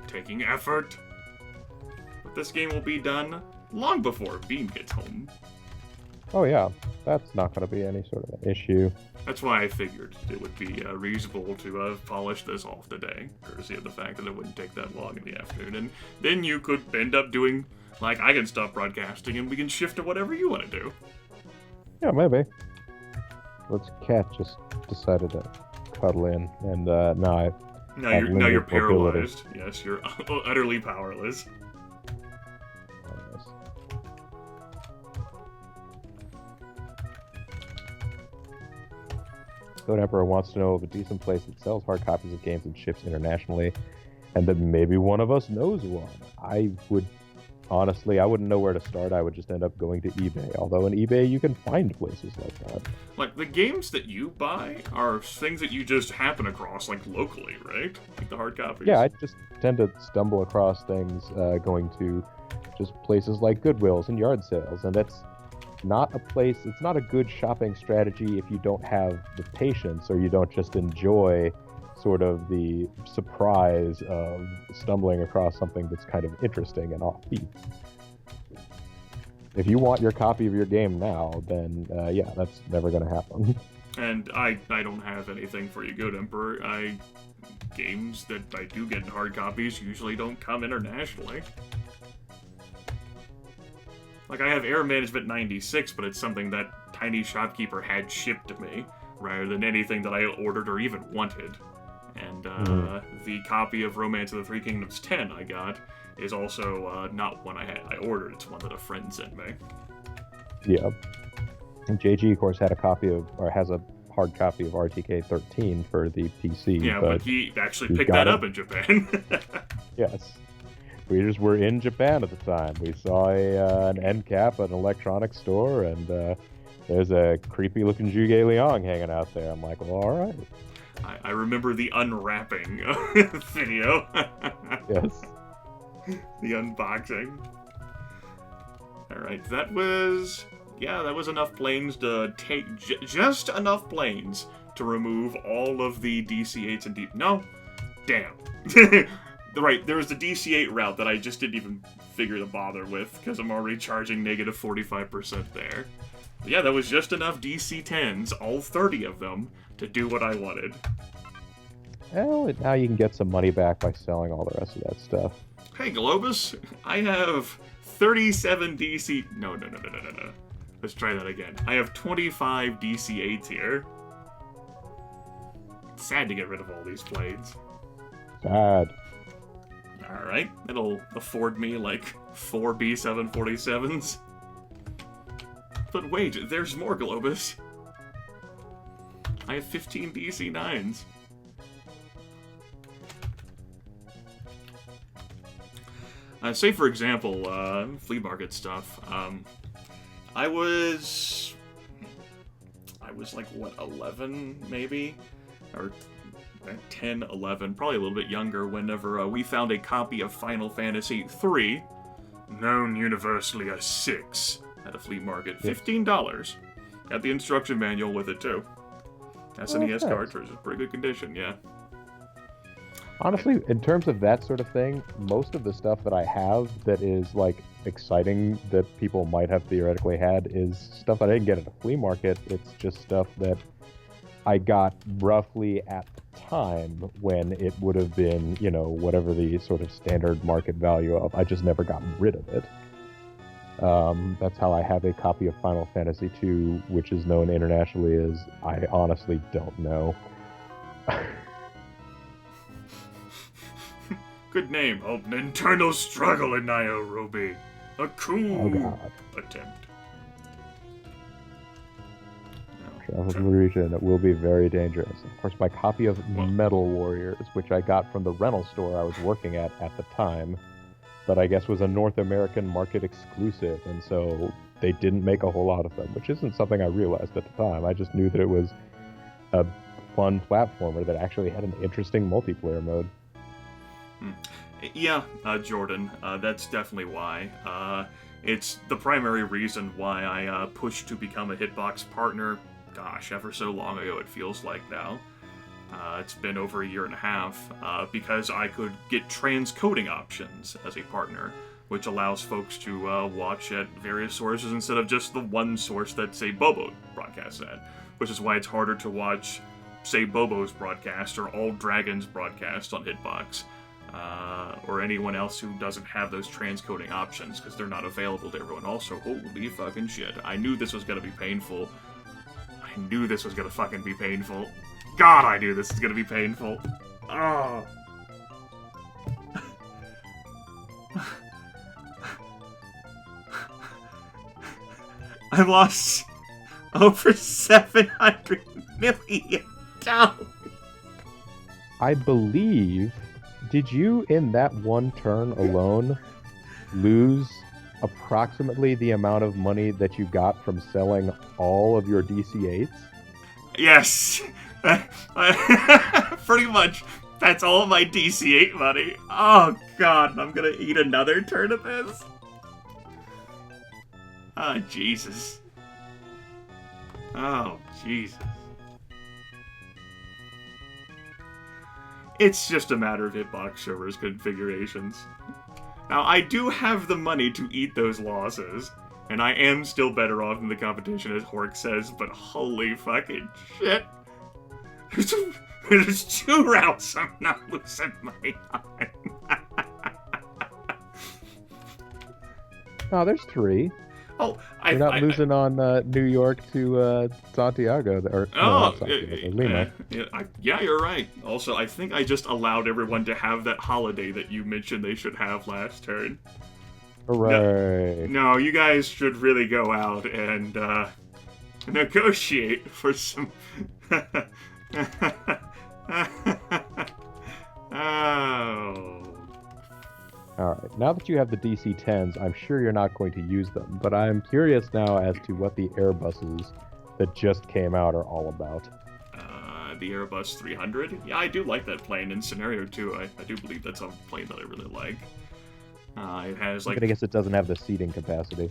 Taking effort. But this game will be done long before Beam gets home. Oh yeah, that's not going to be any sort of an issue. That's why I figured it would be reasonable to polish this off today, courtesy of the fact that it wouldn't take that long in the afternoon. And then you could end up doing, like, I can stop broadcasting and we can shift to whatever you want to do. Yeah, maybe. This cat just decided to cuddle in, and now you're mobility. paralyzed. Yes, you're utterly powerless. Code Emperor wants to know of a decent place that sells hard copies of games and ships internationally, and that maybe one of us knows one. Honestly, I wouldn't know where to start. I would just end up going to eBay. Although on eBay, you can find places like that. Like, the games that you buy are things that you just happen across, like, locally, right? Like the hard copies. Yeah, I just tend to stumble across things going to just places like Goodwills and yard sales, and it's not a good shopping strategy if you don't have the patience or you don't just enjoy sort of the surprise of stumbling across something that's kind of interesting and offbeat. If you want your copy of your game now, then yeah, that's never going to happen. And I don't have anything for you, Good Emperor. Games that I do get in hard copies usually don't come internationally. Like, I have Air Management 96, but it's something that tiny shopkeeper had shipped to me, rather than anything that I ordered or even wanted. And the copy of Romance of the Three Kingdoms 10 I got is also not one I ordered. It's one that a friend sent me. Yeah. And JG, of course, has a hard copy of RTK 13 for the PC. Yeah, but he actually picked that up in Japan. Yes. We just were in Japan at the time. We saw an end cap at an electronics store, and there's a creepy-looking Zhuge Liang hanging out there. I'm like, well, all right. I remember the unwrapping video. Yes. The unboxing. Alright, that was enough planes to take... just enough planes to remove all of the DC-8s and No. Damn. Right, there was the DC-8 route that I just didn't even figure to bother with, because I'm already charging negative 45% there. But yeah, that was just enough DC-10s, all 30 of them, to do what I wanted. Well, now you can get some money back by selling all the rest of that stuff. Hey, Globus, I have 37 DC... No. Let's try that again. I have 25 DC-8s here. It's sad to get rid of all these planes. Sad. Alright, it'll afford me like 4 B747s. But wait, there's more, Globus. I have 15 DC-9s. Say, for example, flea market stuff. I was like, what, 11, maybe? Or 10, 11, probably a little bit younger, whenever we found a copy of Final Fantasy III, known universally as 6, at a flea market. $15. Got the instruction manual with it, too. SNES cartridge. Pretty good condition, yeah. Honestly, in terms of that sort of thing, most of the stuff that I have that is, like, exciting that people might have theoretically had is stuff that I didn't get at a flea market. It's just stuff that I got roughly at the time when it would have been, you know, whatever the sort of standard market value of. I just never got rid of it. That's how I have a copy of Final Fantasy II, which is known internationally as I honestly don't know. Good name. An internal struggle in Nairobi. A cool attempt. Travel to the region will be very dangerous. Of course, my copy of Metal Warriors, which I got from the rental store I was working at the time, but I guess was a North American market exclusive, and so they didn't make a whole lot of them, which isn't something I realized at the time. I just knew that it was a fun platformer that actually had an interesting multiplayer mode. Yeah, Jordan, that's definitely why. It's the primary reason why I pushed to become a Hitbox partner. Gosh, ever so long ago it feels like now. It's been over a year and a half because I could get transcoding options as a partner, which allows folks to watch at various sources instead of just the one source that, say, Bobo broadcasts at, which is why it's harder to watch, say, Bobo's broadcast or All Dragons broadcast on Hitbox, or anyone else who doesn't have those transcoding options, because they're not available to everyone. Also, holy fucking shit, I knew this was gonna be painful. I knew this was gonna fucking be painful. God, I knew this was gonna be painful. Oh. I lost over $700 million. I believe, did you, in that one turn alone, lose approximately the amount of money that you got from selling all of your DC-8s? Yes. Pretty much. That's all my DC-8 money. Oh, God. I'm gonna eat another turn of this. Oh, Jesus. Oh, Jesus. It's just a matter of Hitbox servers configurations. Now, I do have the money to eat those losses, and I am still better off in the competition, as Hork says, but holy fucking shit. There's 2 rounds I'm not losing money on. Oh, there's 3. Oh, You're not losing on New York to Santiago, or no, Lima. Yeah, you're right. Also, I think I just allowed everyone to have that holiday that you mentioned they should have last turn. Hooray! No, you guys should really go out and negotiate for some. Oh. Alright, now that you have the DC-10s, I'm sure you're not going to use them, but I'm curious now as to what the Airbuses that just came out are all about. The Airbus 300? Yeah, I do like that plane in Scenario 2. I do believe that's a plane that I really like. It has, like... I guess it doesn't have the seating capacity.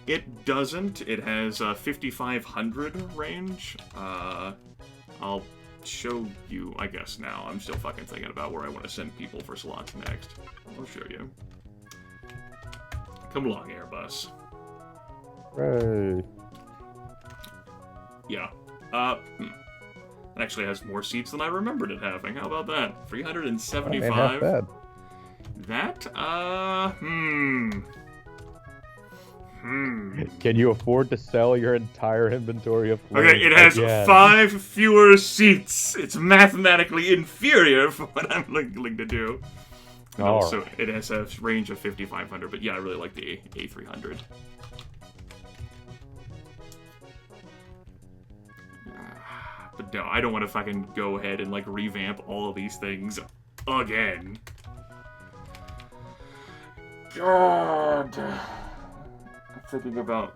It doesn't. It has 5,500 range. I'll show you, I guess, now. I'm still fucking thinking about where I want to send people for slots next. I'll show you. Come along, Airbus. Hooray. Yeah. It actually has more seats than I remembered it having. How about that? 375. Not bad. That, Can you afford to sell your entire inventory of planes? Okay, it has again? 5 fewer seats. It's mathematically inferior for what I'm looking to do. And also, it has a range of 5,500, but yeah, I really like the A300. But no, I don't want to fucking go ahead and, like, revamp all of these things again. God! I'm thinking about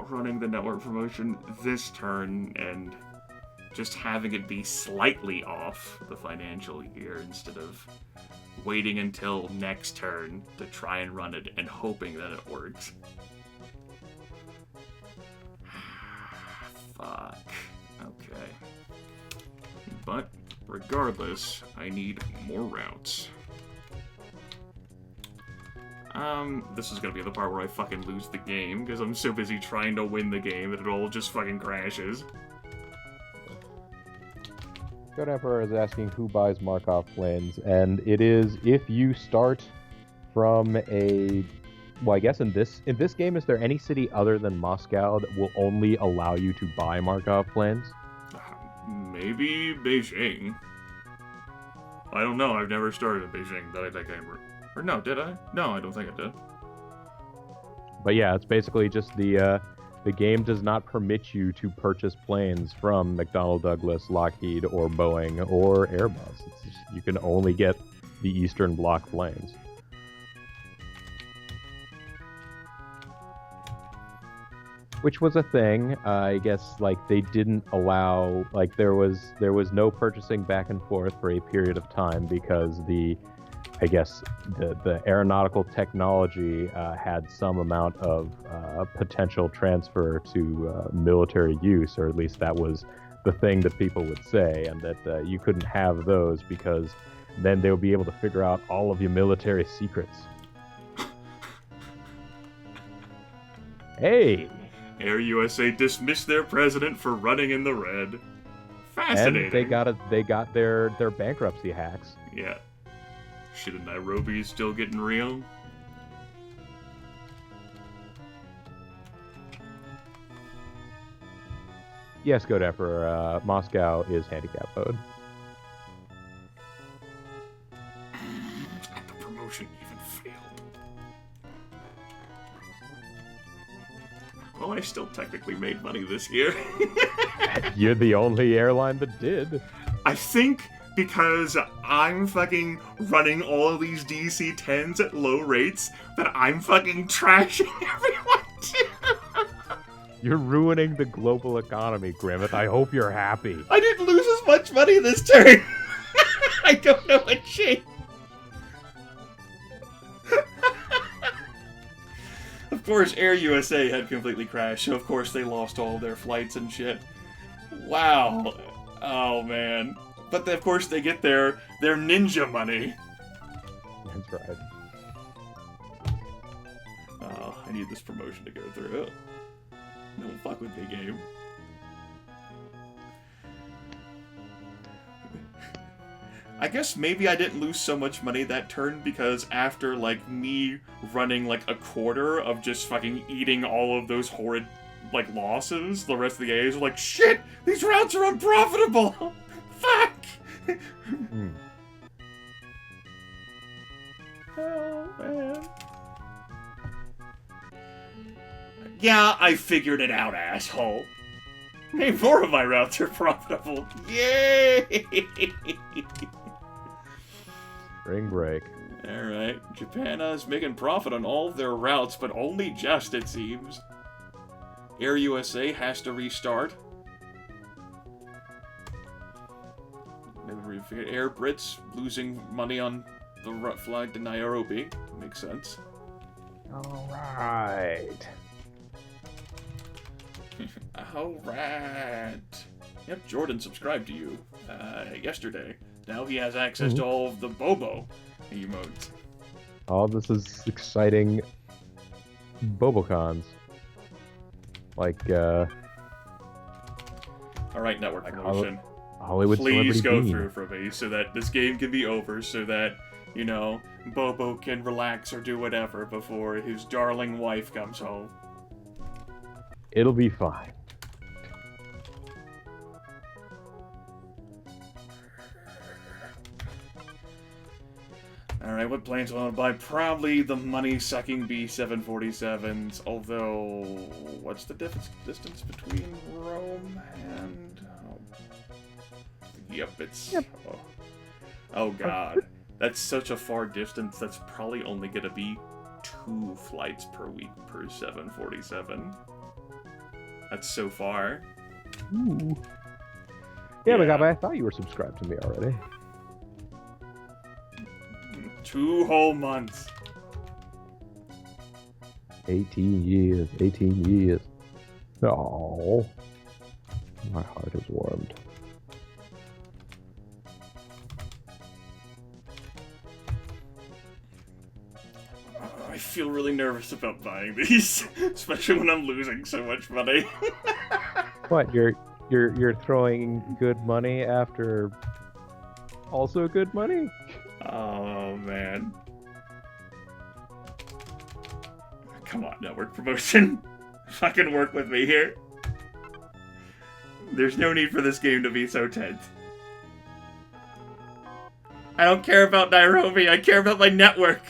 running the network promotion this turn and just having it be slightly off the financial year instead of waiting until next turn to try and run it and hoping that it works. Fuck. Okay. But, regardless, I need more routes. This is gonna be the part where I fucking lose the game, because I'm so busy trying to win the game that it all just fucking crashes. Good Emperor is asking who buys Markov planes, and it is if you start from a... Well, I guess in this game, is there any city other than Moscow that will only allow you to buy Markov planes? Maybe Beijing. I don't know. I've never started in Beijing. That I think I... Or no, did I? No, I don't think I did. But yeah, it's basically just the game does not permit you to purchase planes from McDonnell Douglas, Lockheed, or Boeing, or Airbus. It's just, you can only get the Eastern Bloc planes. Which was a thing. I guess like they didn't allow, like there was no purchasing back and forth for a period of time because the aeronautical technology had some amount of potential transfer to military use, or at least that was the thing that people would say, and that you couldn't have those because then they'll be able to figure out all of your military secrets. Hey! Air USA dismissed their president for running in the red. Fascinating. And they got their bankruptcy hacks. Yeah. Shit in Nairobi is still getting real. Yes, Good Emperor, Moscow is handicap mode. The promotion even failed. Well, I still technically made money this year. You're the only airline that did. I think because I'm fucking running all of these DC-10s at low rates that I'm fucking trashing everyone too. You're ruining the global economy, Grimith. I hope you're happy. I didn't lose as much money this turn. I don't know what changed. Of course, Air USA had completely crashed, so of course they lost all their flights and shit. Wow. Oh, man. But of course they get their ninja money. That's right. Oh, I need this promotion to go through. Don't fuck with me, game. I guess maybe I didn't lose so much money that turn because after, like, me running, like, a quarter of just fucking eating all of those horrid, like, losses, the rest of the A's were like, shit! These routes are unprofitable! Fuck! Oh, man. Yeah, I figured it out, asshole. Hey, 4 of my routes are profitable. Yay! Spring break. Alright, Japan is making profit on all of their routes, but only just, it seems. Air USA has to restart. Air Brits losing money on the flight to Nairobi. Makes sense. Alright. Alright. Yep, Jordan subscribed to you yesterday. Now he has access to all of the Bobo emotes. All this is exciting Bobocons. Like, Alright, network promotion. Hollywood Please go Celebrity through for me so that this game can be over, so that, you know, Bobo can relax or do whatever before his darling wife comes home. It'll be fine. Alright, what planes do I want to buy? Probably the money-sucking B-747s, although... What's the distance between Rome and... Yep, it's... Yep. Oh god. That's such a far distance, that's probably only gonna be 2 flights per week per 747. That's so far. Ooh. Yeah, but I thought you were subscribed to me already. 2 whole months. 18 years. 18 years. Oh, my heart is warmed. I feel really nervous about buying these, especially when I'm losing so much money. What, you're throwing good money after also good money? Oh man. Come on, network promotion. Fucking work with me here. There's no need for this game to be so tense. I don't care about Nairobi, I care about my network.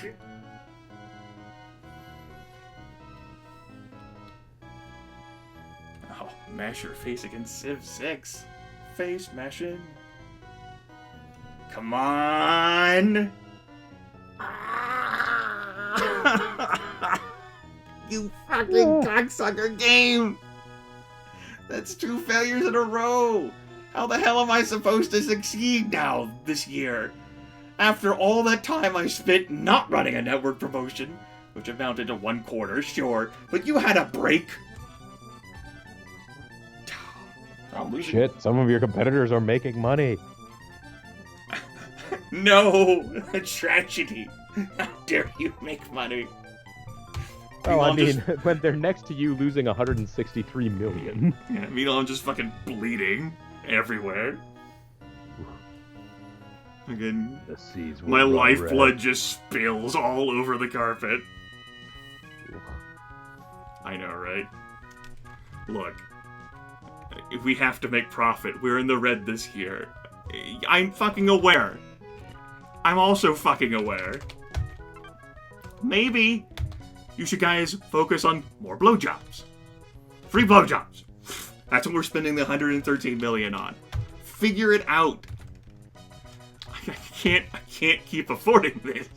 Oh, mash your face against Civ 6. Face mashing. Come on! You fucking cocksucker game! That's 2 failures in a row! How the hell am I supposed to succeed now, this year? After all that time I spent not running a network promotion, which amounted to 1/4, sure, but you had a break. I'm losing. Shit, some of your competitors are making money. No! A tragedy! How dare you make money? Well, I mean, Just... when they're next to you losing 163 million. Yeah, meanwhile, I'm just fucking bleeding everywhere. Again, The seas will my run lifeblood red. just spills all over the carpet. I know, right? Look, we have to make profit. We're in the red this year. I'm fucking aware. I'm also fucking aware. Maybe you should guys focus on more blowjobs. Free blowjobs. That's what we're spending the 113 million on. Figure it out. I can't keep affording this.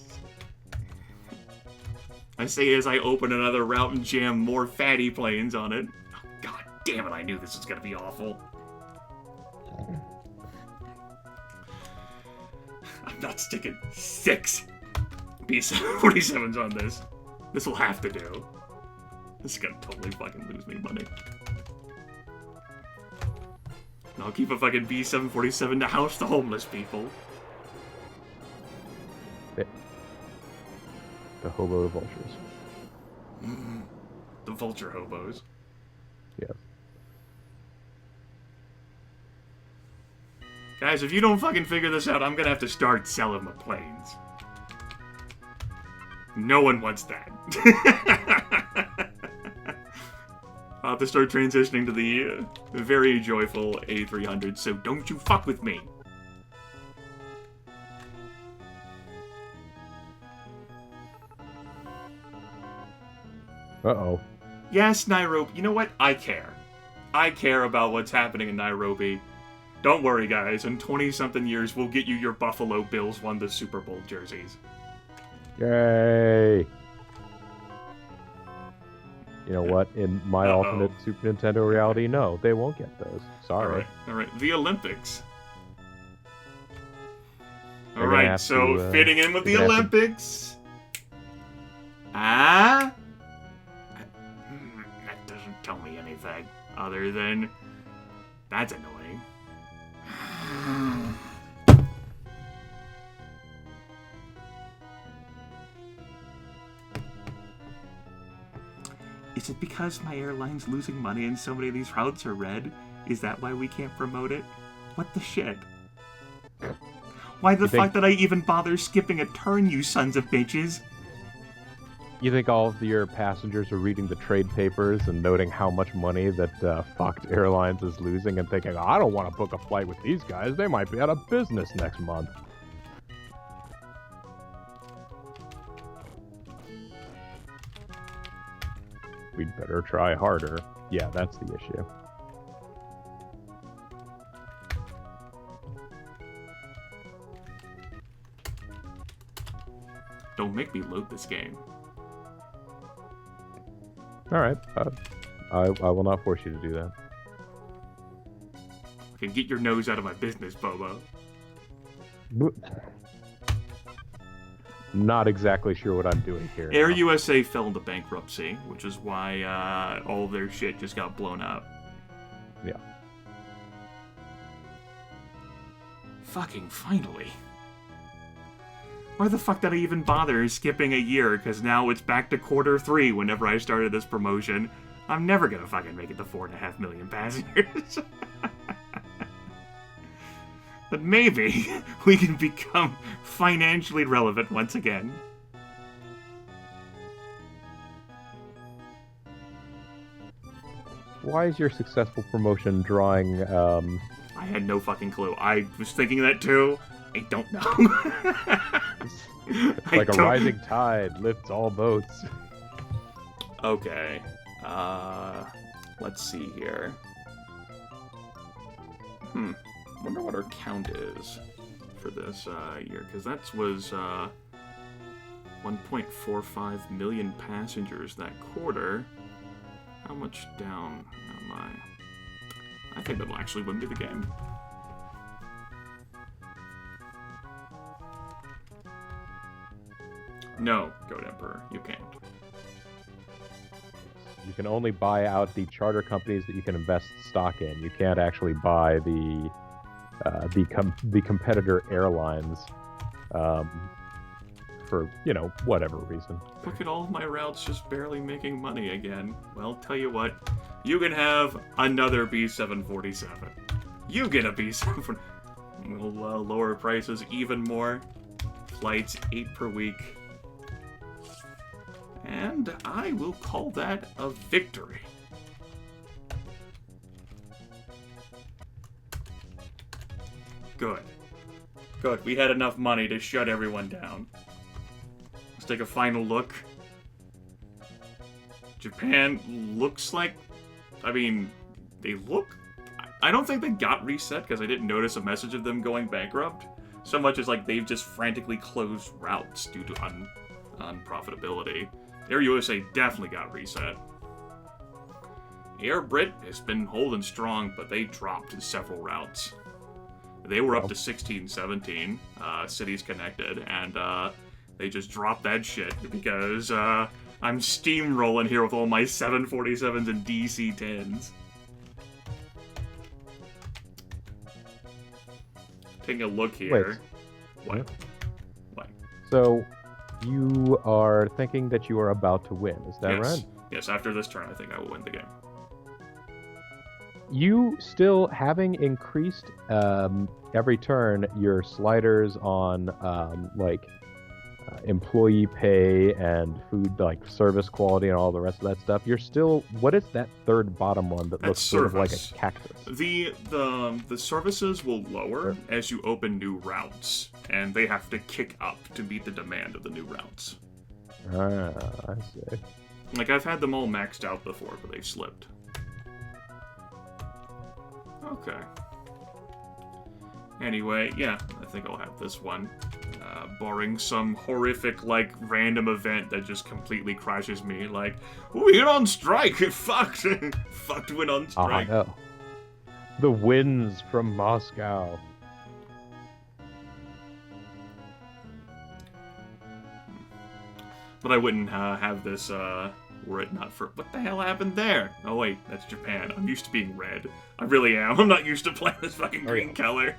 I say as I open another route and jam more fatty planes on it. Oh, God damn it, I knew this was gonna be awful. I'm not sticking 6 B-47s on this. This will have to do. This is gonna totally fucking lose me money. And I'll keep a fucking B-747 to house the homeless people. The hobo vultures. The vulture hobos. Yes. Guys, if you don't fucking figure this out, I'm gonna have to start selling my planes. No one wants that. I'll have to start transitioning to the very joyful A300, so don't you fuck with me. Uh-oh. Yes, Nairobi. You know what? I care. I care about what's happening in Nairobi. Don't worry, guys. In 20-something years, we'll get you your Buffalo Bills won the Super Bowl jerseys. Yay! You know what? In my alternate Super Nintendo reality, no, they won't get those. Sorry. All right. The Olympics. They're All gonna right, have so to, fitting in with the they're gonna Olympics. That doesn't tell me anything other than that's annoying. Is it because my airline's losing money and so many of these routes are red? Is that why we can't promote it? What the shit? Why the fuck did I even bother skipping a turn, you sons of bitches? You think all of your passengers are reading the trade papers and noting how much money that Fox Airlines is losing and thinking, I don't want to book a flight with these guys. They might be out of business next month. We'd better try harder. Yeah, that's the issue. Don't make me load this game. Alright, I will not force you to do that. Okay, get your nose out of my business, Bobo. Not exactly sure what I'm doing here. Air USA fell into bankruptcy, which is why all their shit just got blown up. Yeah. Fucking finally. Why the fuck did I even bother skipping a year? Because now it's back to Q3 whenever I started this promotion. I'm never gonna fucking make it to 4.5 million passengers. But maybe we can become financially relevant once again. Why is your successful promotion drawing, I had no fucking clue. I was thinking that too. I don't know. It's like a rising tide lifts all boats. Okay. Let's see here. Wonder what our count is for this year, because that was 1.45 million passengers that quarter. How much down am I? I think that'll actually win me the game. No, Goat Emperor, you can't. You can only buy out the charter companies that you can invest stock in. You can't actually buy the competitor airlines for, whatever reason. Look at all my routes just barely making money again. Well, tell you what, you can have another B747. You get a B747. We'll lower prices even more. Flights 8 per week. And I will call that a victory. Good. Good. We had enough money to shut everyone down. Let's take a final look. Japan looks like... I mean, they look... I don't think they got reset because I didn't notice a message of them going bankrupt. So much as like they've just frantically closed routes due to unprofitability. Air USA definitely got reset. Air Brit has been holding strong, but they dropped several routes. They were up to 16, 17 cities connected, and they just dropped that shit because I'm steamrolling here with all my 747s and DC-10s. Taking a look here. Wait. What? So, you are thinking that you are about to win, is that right? Yes, after this turn, I think I will win the game. You still, having increased every turn your sliders on employee pay and food, like service quality and all the rest of that stuff, you're still... What is that third bottom one that looks sort of like a cactus? The services will lower as you open new routes, and they have to kick up to meet the demand of the new routes. Ah, I see. Like, I've had them all maxed out before, but they've slipped. Okay. Anyway, yeah, I think I'll have this one. Barring some horrific, random event that just completely crashes me. Like, we went on strike! Fucked! Fucked went on strike. Oh, no. The winds from Moscow. But I wouldn't have this, were it not for... What the hell happened there? Oh, wait, that's Japan. I'm used to being red. I really am. I'm not used to playing this fucking green color.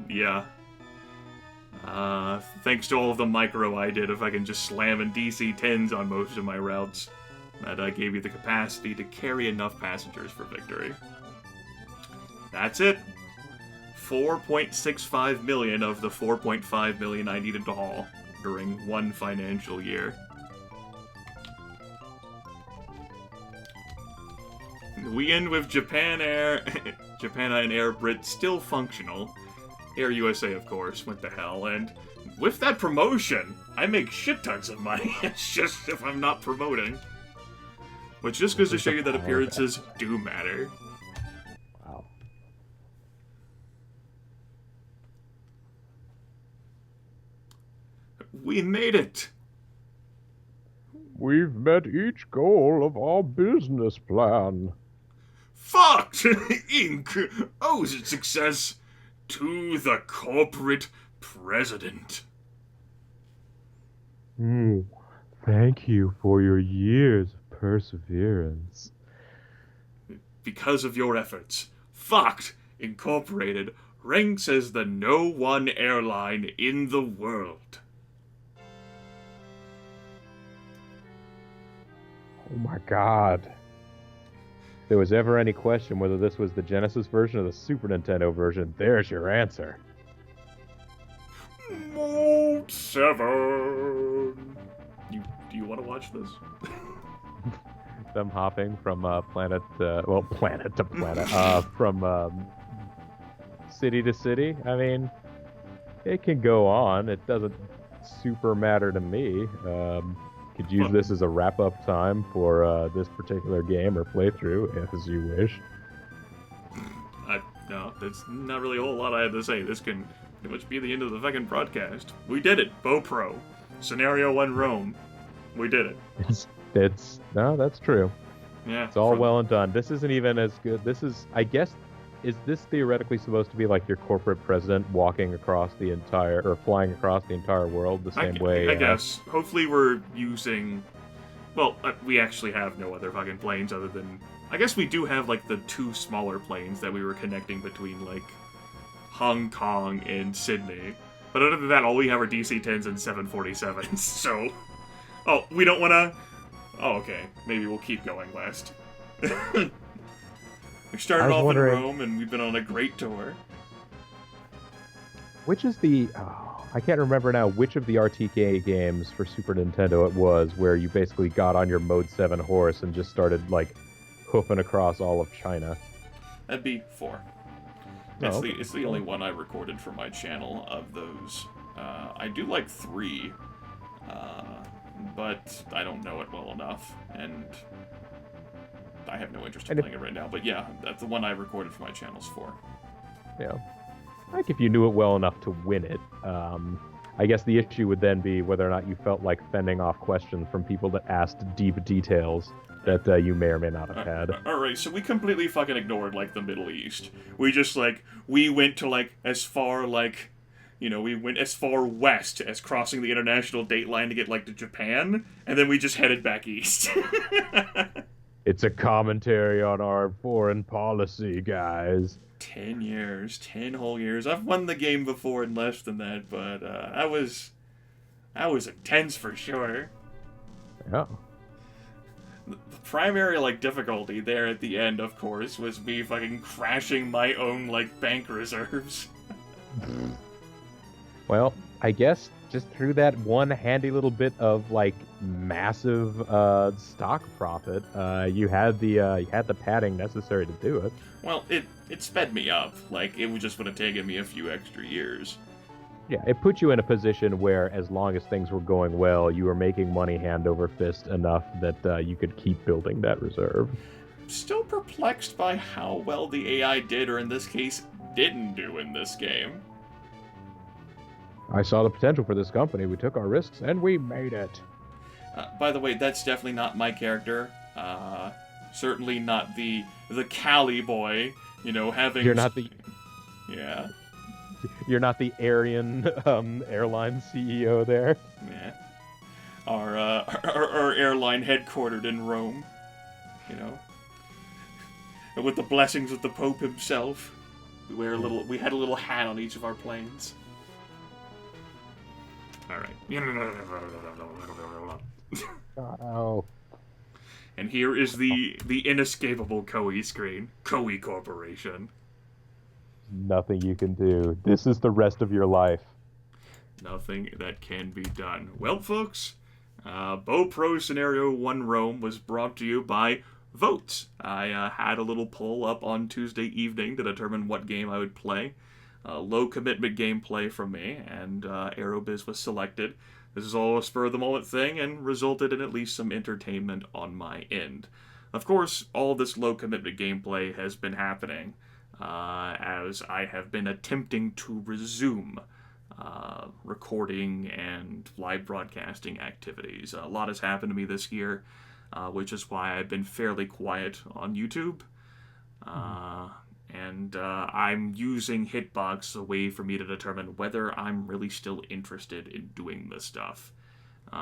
Yeah. Thanks to all of the micro I did, if I can just slam in DC-10s on most of my routes, that gave you the capacity to carry enough passengers for victory. That's it. 4.65 million of the 4.5 million I needed to haul during one financial year. We end with Japan Air, Japan and Air Brit still functional. Air USA, of course, went to hell, and with that promotion, I make shit tons of money. It's just if I'm not promoting. Which just goes to show you that appearances do matter. Wow. We made it! We've met each goal of our business plan. Fucked! Inc. owes its success to the corporate president. Thank you for your years of perseverance. Because of your efforts, Fucked Incorporated ranks as the #1 airline in the world. Oh my god. If there was ever any question whether this was the Genesis version or the Super Nintendo version, there's your answer. Mode 7. You want to watch this? Them hopping from planet to planet, from city to city. I mean, it can go on. It doesn't super matter to me. Could use this as a wrap-up time for this particular game or playthrough, as you wish. No, there's not really a whole lot I had to say. This can pretty much be the end of the fucking broadcast. We did it. BoPro. Scenario 1 Rome. We did it. No, that's true. Yeah. It's all well and done. This isn't even as good. This is, I guess, is this theoretically supposed to be like your corporate president walking across the entire, or flying across the entire world the same way? I guess. Hopefully we're using... Well, we actually have no other fucking planes other than... I guess we do have, like, the 2 smaller planes that we were connecting between, like, Hong Kong and Sydney. But other than that, all we have are DC-10s and 747s, so... Oh, we don't want to... Oh, okay. Maybe we'll keep going west. We started off in Rome, and we've been on a great tour. Which is the... Oh, I can't remember now which of the RTK games for Super Nintendo it was where you basically got on your Mode 7 horse and just started, like, hoofing across all of China. That'd be 4. It's the only one I recorded for my channel of those. I do like 3, but I don't know it well enough, and I have no interest in playing it right now. But yeah, that's the one I recorded for my channel's 4. Yeah. Like if you knew it well enough to win it. I guess the issue would then be whether or not you felt like fending off questions from people that asked deep details that you may or may not have had. Alright, so we completely fucking ignored, like, the Middle East. We just, like, we went to, like, as far, like, you know, we went as far west as crossing the international date line to get, like, to Japan, and then we just headed back east. It's a commentary on our foreign policy, guys. 10 years. 10 whole years. I've won the game before in less than that, but that was intense for sure. Yeah. The primary, like, difficulty there at the end, of course, was me fucking crashing my own, like, bank reserves. Well, I guess just through that one handy little bit of, like, massive stock profit, you had the padding necessary to do it. Well, it sped me up. Like, it just would have taken me a few extra years. Yeah, it put you in a position where, as long as things were going well, you were making money hand over fist enough that you could keep building that reserve. Still perplexed by how well the AI did, or in this case, didn't do in this game. I saw the potential for this company. We took our risks, and we made it. By the way, that's definitely not my character. Certainly not the Cali boy, you know, having... You're not the... Yeah. You're not the Aryan airline CEO there. Yeah. Our airline headquartered in Rome, you know. And with the blessings of the Pope himself, we had a little hat on each of our planes. Alright. Oh. And here is the inescapable Koei screen. Koei Corporation. Nothing you can do. This is the rest of your life. Nothing that can be done. Well, folks, BoPro Scenario 1 Rome was brought to you by votes. I had a little poll up on Tuesday evening to determine what game I would play. Low commitment gameplay from me, and Aerobiz was selected. This is all a spur-of-the-moment thing and resulted in at least some entertainment on my end. Of course, all this low commitment gameplay has been happening as I have been attempting to resume recording and live broadcasting activities. A lot has happened to me this year, which is why I've been fairly quiet on YouTube. And I'm using Hitbox as a way for me to determine whether I'm really still interested in doing this stuff.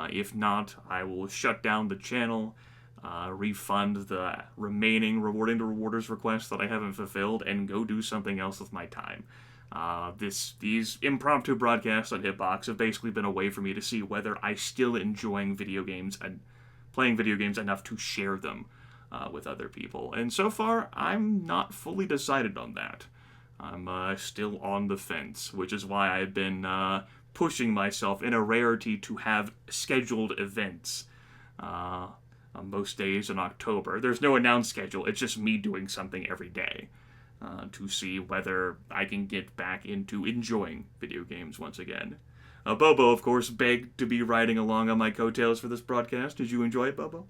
If not, I will shut down the channel, refund the remaining Rewarding to Rewarders requests that I haven't fulfilled, and go do something else with my time. These impromptu broadcasts on Hitbox have basically been a way for me to see whether I still enjoying video games and playing video games enough to share them with other people. And so far, I'm not fully decided on that. I'm still on the fence, which is why I've been pushing myself in a rarity to have scheduled events on most days in October. There's no announced schedule, it's just me doing something every day to see whether I can get back into enjoying video games once again. Bobo, of course, begged to be riding along on my coattails for this broadcast. Did you enjoy it, Bobo?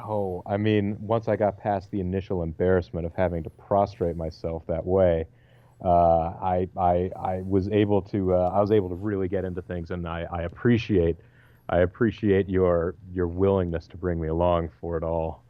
Oh, I mean, once I got past the initial embarrassment of having to prostrate myself that way, I was able to really get into things, and I appreciate your willingness to bring me along for it all.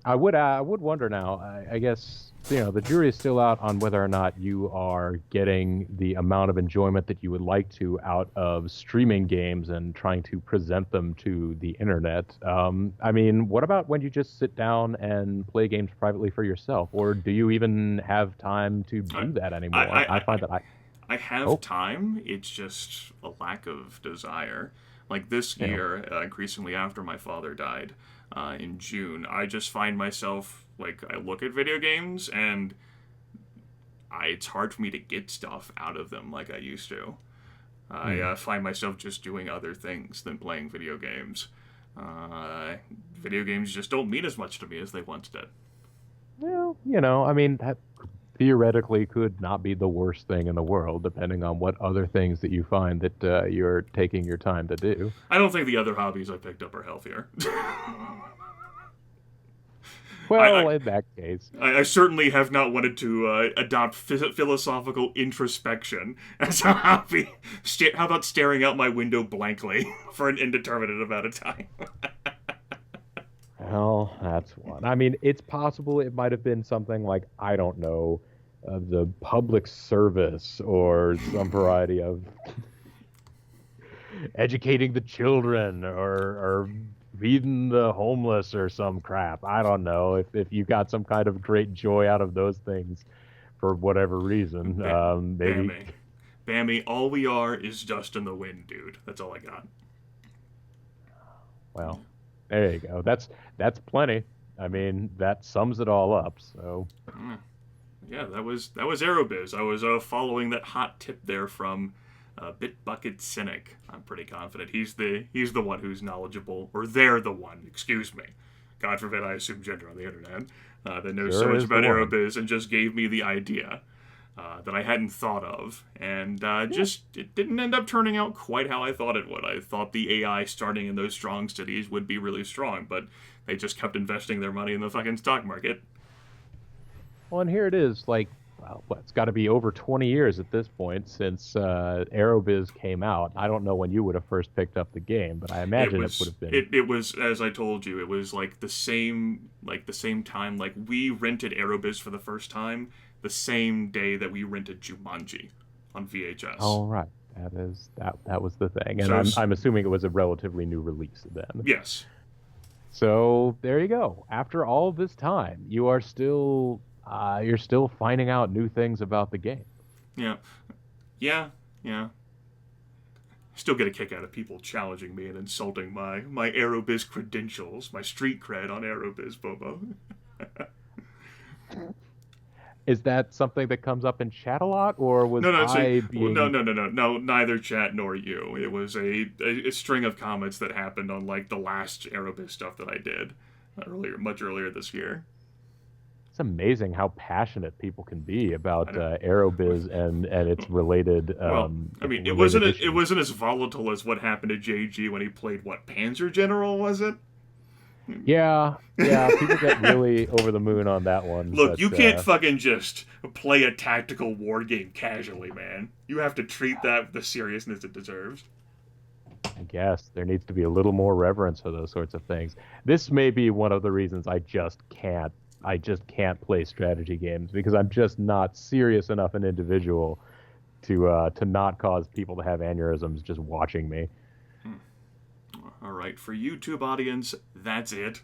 I would wonder now. I guess the jury is still out on whether or not you are getting the amount of enjoyment that you would like to out of streaming games and trying to present them to the internet. I mean, what about when you just sit down and play games privately for yourself, or do you even have time to I, do that I, anymore? I I, find that I I have oh, time. It's just a lack of desire. Like this you know, year, increasingly after my father died in June, I just find myself like I look at video games and it's hard for me to get stuff out of them like I used to. I hmm. find myself just doing other things than playing video games. Video games just don't mean as much to me as they once did. Well, I mean, that theoretically could not be the worst thing in the world, depending on what other things that you find that you're taking your time to do. I don't think the other hobbies I picked up are healthier. I, Well, in that case, I certainly have not wanted to adopt philosophical introspection as a hobby. How about staring out my window blankly for an indeterminate amount of time? well, that's one. I mean, it's possible it might have been something like, I don't know, the public service or some variety of educating the children or feeding the homeless or some crap. I don't know if you got some kind of great joy out of those things for whatever reason. Ba- Maybe. Bammy. Bammy, all we are is dust in the wind, dude. That's all I got. Well, there you go. That's plenty. I mean, that sums it all up. So, Mm. Yeah, that was Aerobiz. I was following that hot tip there from Bitbucket Cynic. I'm pretty confident he's the one who's knowledgeable, or they're the one. Excuse me. God forbid I assume gender on the internet. That knows so sure much is the about one. Aerobiz and just gave me the idea that I hadn't thought of, and Yeah. just it didn't end up turning out quite how I thought it would. I thought the AI starting in those strong cities would be really strong, but they just kept investing their money in the fucking stock market. Well, and here it is, like, well, it's got to be over 20 years at this point since Aerobiz came out. I don't know when you would have first picked up the game, but I It imagine it would was have been. it was as I told you, it was like the same time like we rented Aerobiz for the first time the same day that we rented Jumanji on VHS. Oh, right. That was the thing, and So I'm assuming it was a relatively new release then. yes, So there you go. After all this time, you're still finding out new things about the game. yeah, yeah, yeah. Still get a kick out of people challenging me and insulting my Aerobiz credentials, my street cred on Aerobiz, Bobo. Is that something that comes up in chat a lot, or was No, no, so I no, being no, no, no, no. Neither chat nor you. It was a string of comments that happened on like the last Aerobiz stuff that I did earlier, much earlier this year. It's amazing how passionate people can be I about know. Aerobiz and its related Well, I mean, it wasn't related it issues. wasn't as volatile as what happened to JG when he played what Panzer General was it? Yeah, yeah, people get really over the moon on that one, Look, you but can't fucking just play a tactical war game casually, man. You have to treat that with the seriousness it deserves. I guess there needs to be a little more reverence for those sorts of things. This may be one of the reasons I just can't play strategy games because I'm just not serious enough an individual to not cause people to have aneurysms just watching me. All right, for YouTube audience, that's it.